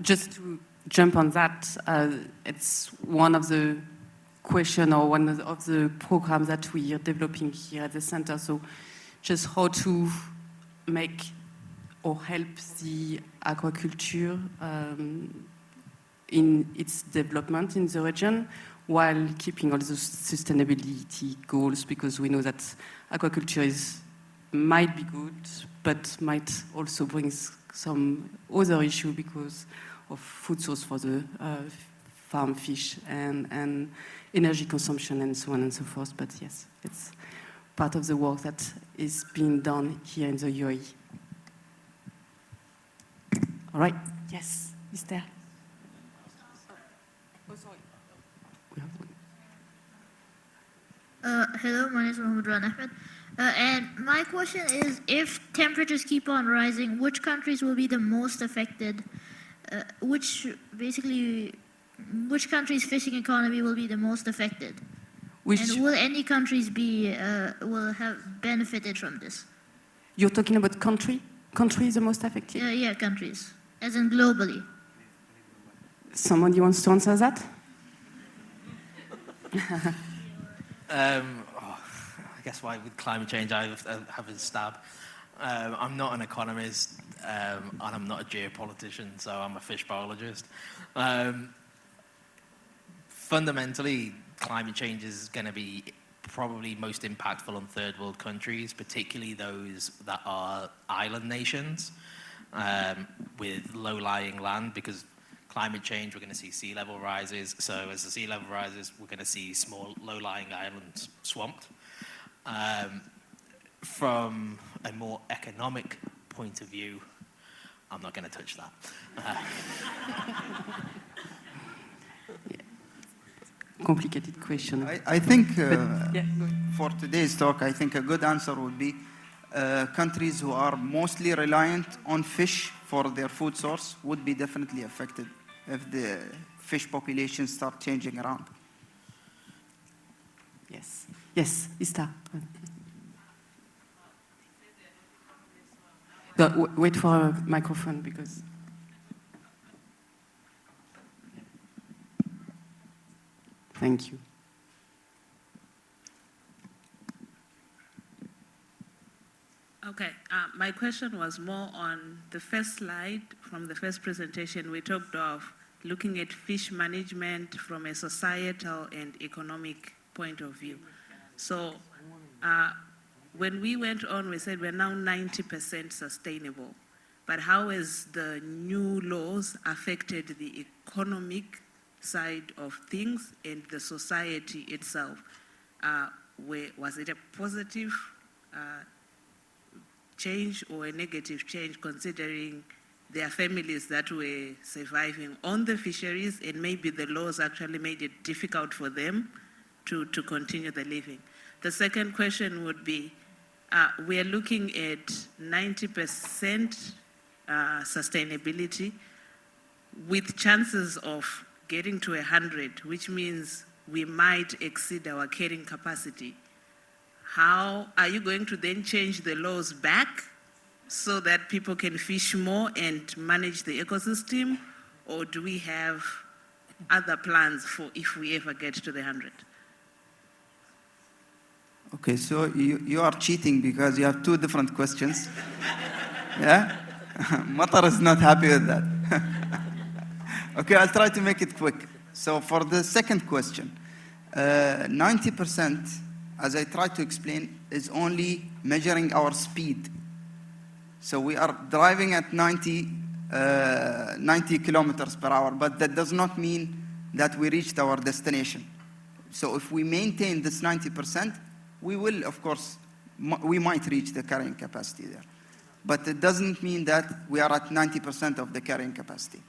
Just to jump on that, it's one of the questions or one of the programs that we are developing here at the center. So just how to make or help the aquaculture in its development in the region while keeping all the sustainability goals, because we know that aquaculture might be good, but might also bring some other issue because of food source for the farm fish and energy consumption and so on and so forth. But yes, it's part of the work that is being done here in the UAE. All right. Yes, is there? Oh, sorry. Hello, my name is Mohammed Ran Ahmed. And my question is, if temperatures keep on rising, which countries will be the most affected? Which country's fishing economy will be the most affected? And will any countries will have benefited from this? You're talking about country? Country is the most affected? Yeah, countries, as in globally. Somebody wants to answer that? I guess why with climate change I have a stab. I'm not an economist and I'm not a geopolitician, so I'm a fish biologist. Fundamentally, climate change is going to be probably most impactful on third world countries, particularly those that are island nations with low-lying land, because climate change, we're going to see sea level rises. So as the sea level rises, we're going to see small low-lying islands swamped. From a more economic point of view, I'm not going to touch that. Complicated question. I think yeah, for today's talk, I think a good answer would be countries who are mostly reliant on fish for their food source would be definitely affected if the fish population start changing around. Yes. Yes, Ista. Wait for a microphone because... Thank you. Okay, my question was more on the first slide from the first presentation. We talked of looking at fish management from a societal and economic point of view. So when we went on, we said we're now 90% sustainable. But how has the new laws affected the economic side of things and the society itself? Was it a positive change or a negative change, considering there are families that were surviving on the fisheries and maybe the laws actually made it difficult for them to continue the living? The second question would be, we are looking at 90% sustainability with chances of getting to 100, which means we might exceed our carrying capacity. How are you going to then change the laws back so that people can fish more and manage the ecosystem? Or do we have other plans for if we ever get to the 100? Okay, so you are cheating because you have two different questions. Yeah? Matar is not happy with that. Okay, I'll try to make it quick. So for the second question, 90%, as I tried to explain, is only measuring our speed. So we are driving at 90 kilometers per hour, but that does not mean that we reached our destination. So if we maintain this 90%, we will, of course, we might reach the carrying capacity there. But it doesn't mean that we are at 90% of the carrying capacity.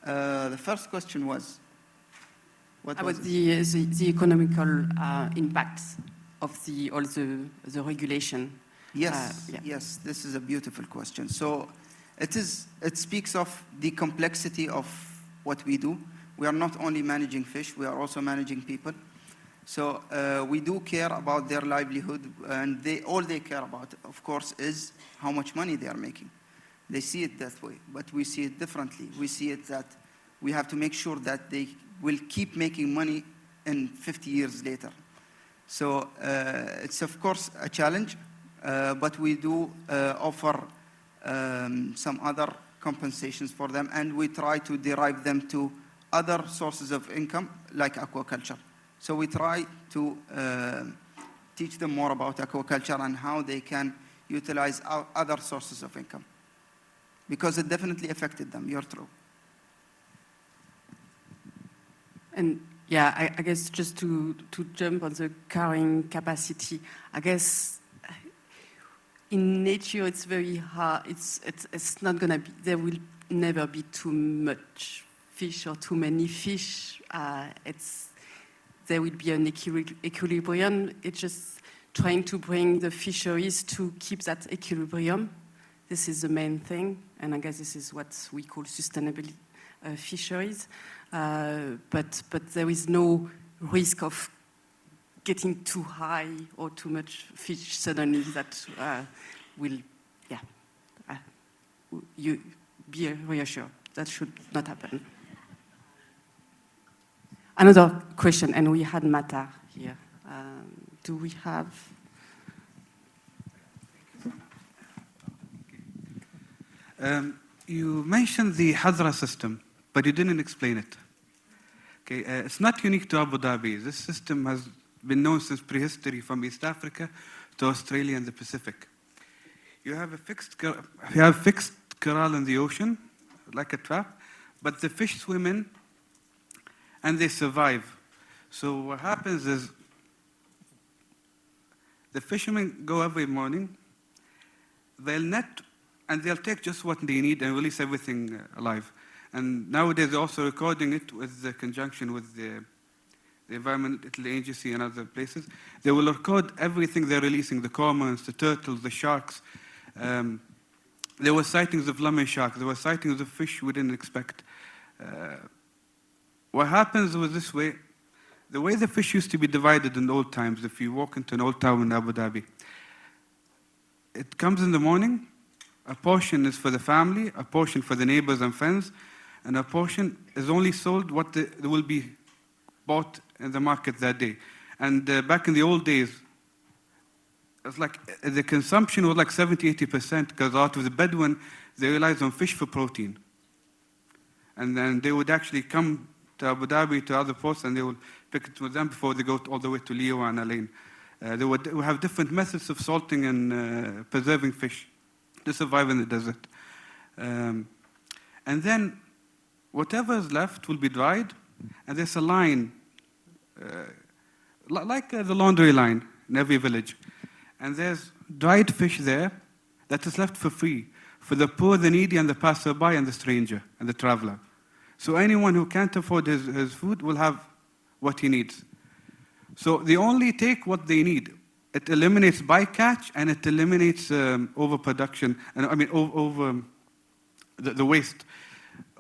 The first question was? What was the economical impacts of all the regulation. Yes, yeah. yes, this is a beautiful question. So it speaks of the complexity of what we do. We are not only managing fish, we are also managing people. So we do care about their livelihood, and all they care about, of course, is how much money they are making. They see it that way, but we see it differently. We see it that we have to make sure that they will keep making money in 50 years later. So it's, of course, a challenge, but we do offer some other compensations for them, and we try to derive them to other sources of income, like aquaculture. So we try to teach them more about aquaculture and how they can utilize other sources of income, because it definitely affected them. You're true. And yeah, I guess just to jump on the carrying capacity, I guess in nature it's very hard. It's not gonna be. There will never be too much fish or too many fish. there will be an equilibrium. It's just trying to bring the fisheries to keep that equilibrium. This is the main thing, and I guess this is what we call sustainable fisheries. But there is no risk of getting too high or too much fish suddenly that will, you be reassured. That should not happen. Another question, and we had Mata here. Do we have? You mentioned the Hadra system, but you didn't explain it. Okay, it's not unique to Abu Dhabi. This system has been known since prehistory, from East Africa to Australia and the Pacific. You have a fixed corral in the ocean, like a trap, but the fish swim in and they survive. So what happens is the fishermen go every morning, they'll net and they'll take just what they need and release everything alive. And nowadays they're also recording it with the conjunction with the environmental agency and other places. They will record everything they're releasing, the cormorants, the turtles, the sharks. There were sightings of lemon sharks. There were sightings of fish we didn't expect. What happens was this way. The way the fish used to be divided in old times, if you walk into an old town in Abu Dhabi, it comes in the morning, a portion is for the family, a portion for the neighbors and friends, and a portion is only sold what will be bought in the market that day. And back in the old days, it's like the consumption was like 70–80%, because a lot of the Bedouin, they relied on fish for protein. And then they would actually come to Abu Dhabi, to other ports, and they would pick it with them before they go all the way to Leo and Alain. They would have different methods of salting and preserving fish to survive in the desert. And then whatever is left will be dried, and there's a line, like the laundry line in every village. And there's dried fish there that is left for free for the poor, the needy, and the passerby, and the stranger, and the traveler. So anyone who can't afford his food will have what he needs. So they only take what they need. It eliminates bycatch, and it eliminates overproduction, and I mean over the waste.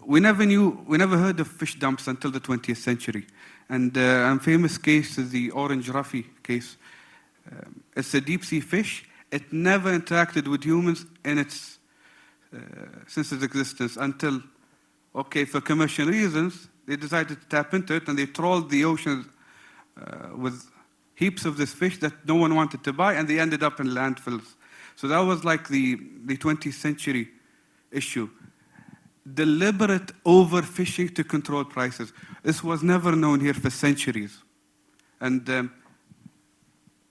We never heard of fish dumps until the 20th century. And a famous case is the orange Rafi case. It's a deep sea fish. It never interacted with humans in its since its existence until, for commercial reasons, they decided to tap into it, and they trawled the oceans with heaps of this fish that no one wanted to buy, and they ended up in landfills. So that was like the 20th century issue. Deliberate overfishing to control prices. This was never known here for centuries. And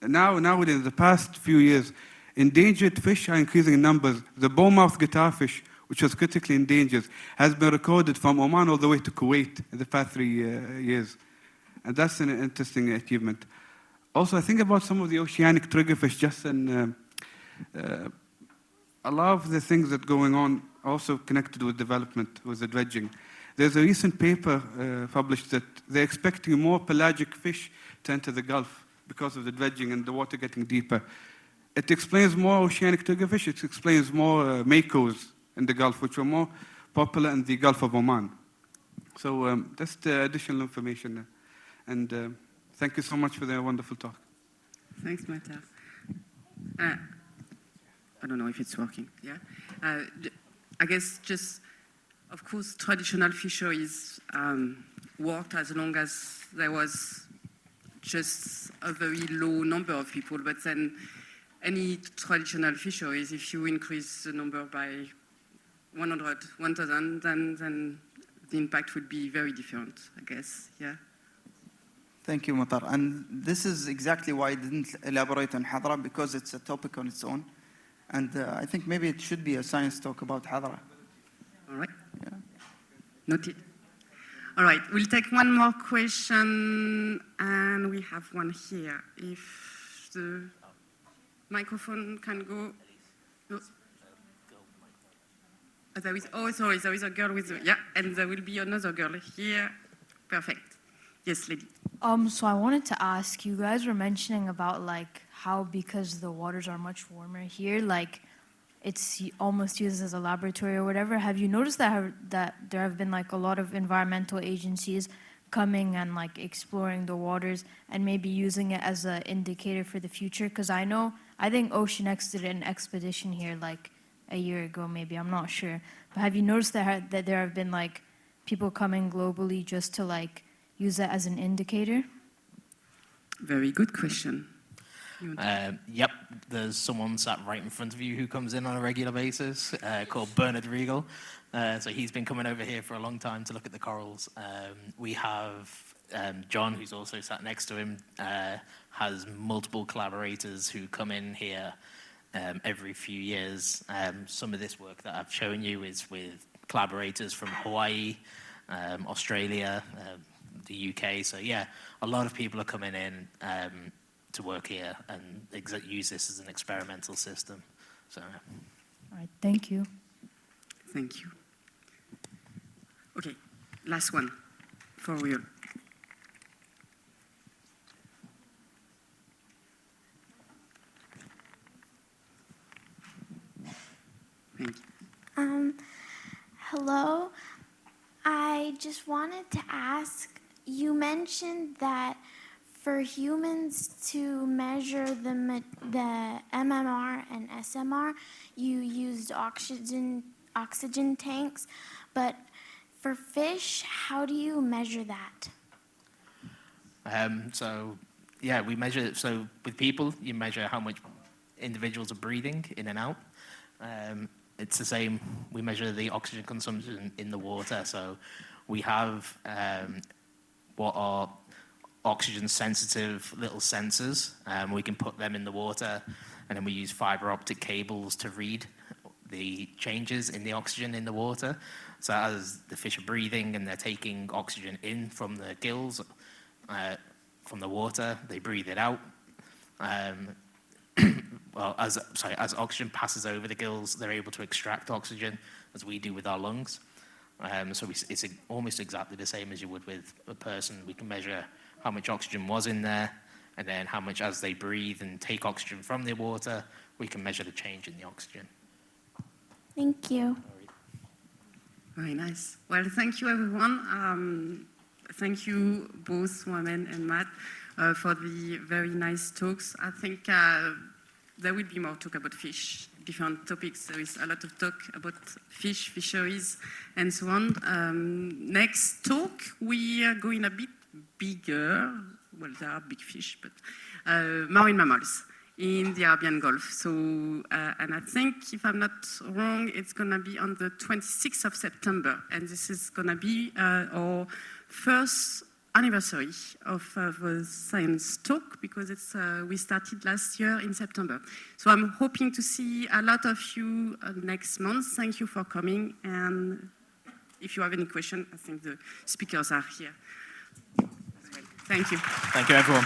nowadays, in the past few years, endangered fish are increasing in numbers. The bowmouth guitar fish, which was critically endangered, has been recorded from Oman all the way to Kuwait in the past 3 years. And that's an interesting achievement. Also, I think about some of the oceanic triggerfish, just in a lot of the things that are going on also connected with development, with the dredging. There's a recent paper published that they're expecting more pelagic fish to enter the Gulf because of the dredging and the water getting deeper. It explains more oceanic triggerfish. It explains more makos in the Gulf, which were more popular in the Gulf of Oman. So that's the additional information. And thank you so much for the wonderful talk. Thanks, Mata. I don't know if it's working. Yeah. I guess just, of course, traditional fisheries worked as long as there was just a very low number of people. But then any traditional fisheries, if you increase the number by 100, 1,000, then the impact would be very different, I guess. Yeah. Thank you, Matar. And this is exactly why I didn't elaborate on Hadra, because it's a topic on its own. And I think maybe it should be a science talk about Hadra. All right. Yeah. Noted. All right, we'll take one more question, and we have one here. If the microphone can go. No. There is a girl with, and there will be another girl here. Perfect. Yes, lady. So I wanted to ask, you guys were mentioning about like how because the waters are much warmer here, like it's almost used as a laboratory or whatever. Have you noticed that there have been like a lot of environmental agencies coming and like exploring the waters and maybe using it as an indicator for the future? Because I think OceanX did an expedition here like a year ago, maybe, I'm not sure. But have you noticed that there have been like people coming globally just to like use that as an indicator? Very good question. Yep, there's someone sat right in front of you who comes in on a regular basis called Bernard Regal. So he's been coming over here for a long time to look at the corals. We have John, who's also sat next to him, has multiple collaborators who come in here every few years. Some of this work that I've shown you is with collaborators from Hawaii, Australia, the UK. So yeah, a lot of people are coming in to work here and use this as an experimental system. So. All right, thank you. Thank you. Okay, last one, for real. Thank you. Hello. I just wanted to ask, you mentioned that for humans to measure the MMR and SMR, you used oxygen tanks, but for fish, how do you measure that? So yeah, we measure, so with people, you measure how much individuals are breathing in and out. It's the same, we measure the oxygen consumption in the water. So we have what are oxygen sensitive little sensors. We can put them in the water, and then we use fiber optic cables to read the changes in the oxygen in the water. So as the fish are breathing and they're taking oxygen in from the gills, from the water, they breathe it out. Well, as oxygen passes over the gills, they're able to extract oxygen, as we do with our lungs. So it's almost exactly the same as you would with a person. We can measure how much oxygen was in there, and then how much as they breathe and take oxygen from the water, we can measure the change in the oxygen. Thank you. Very nice. Well, thank you, everyone. Thank you, both Mohamed and Matt, for the very nice talks. I think there will be more talk about fish, different topics. There is a lot of talk about fish, fisheries, and so on. Next talk, we are going a bit bigger. Well, there are big fish, but marine mammals in the Arabian Gulf. So, and I think, if I'm not wrong, it's going to be on the 26th of September. And this is going to be our first anniversary of the science talk, because we started last year in September. So I'm hoping to see a lot of you next month. Thank you for coming. And if you have any questions, I think the speakers are here. Thank you. Thank you, everyone.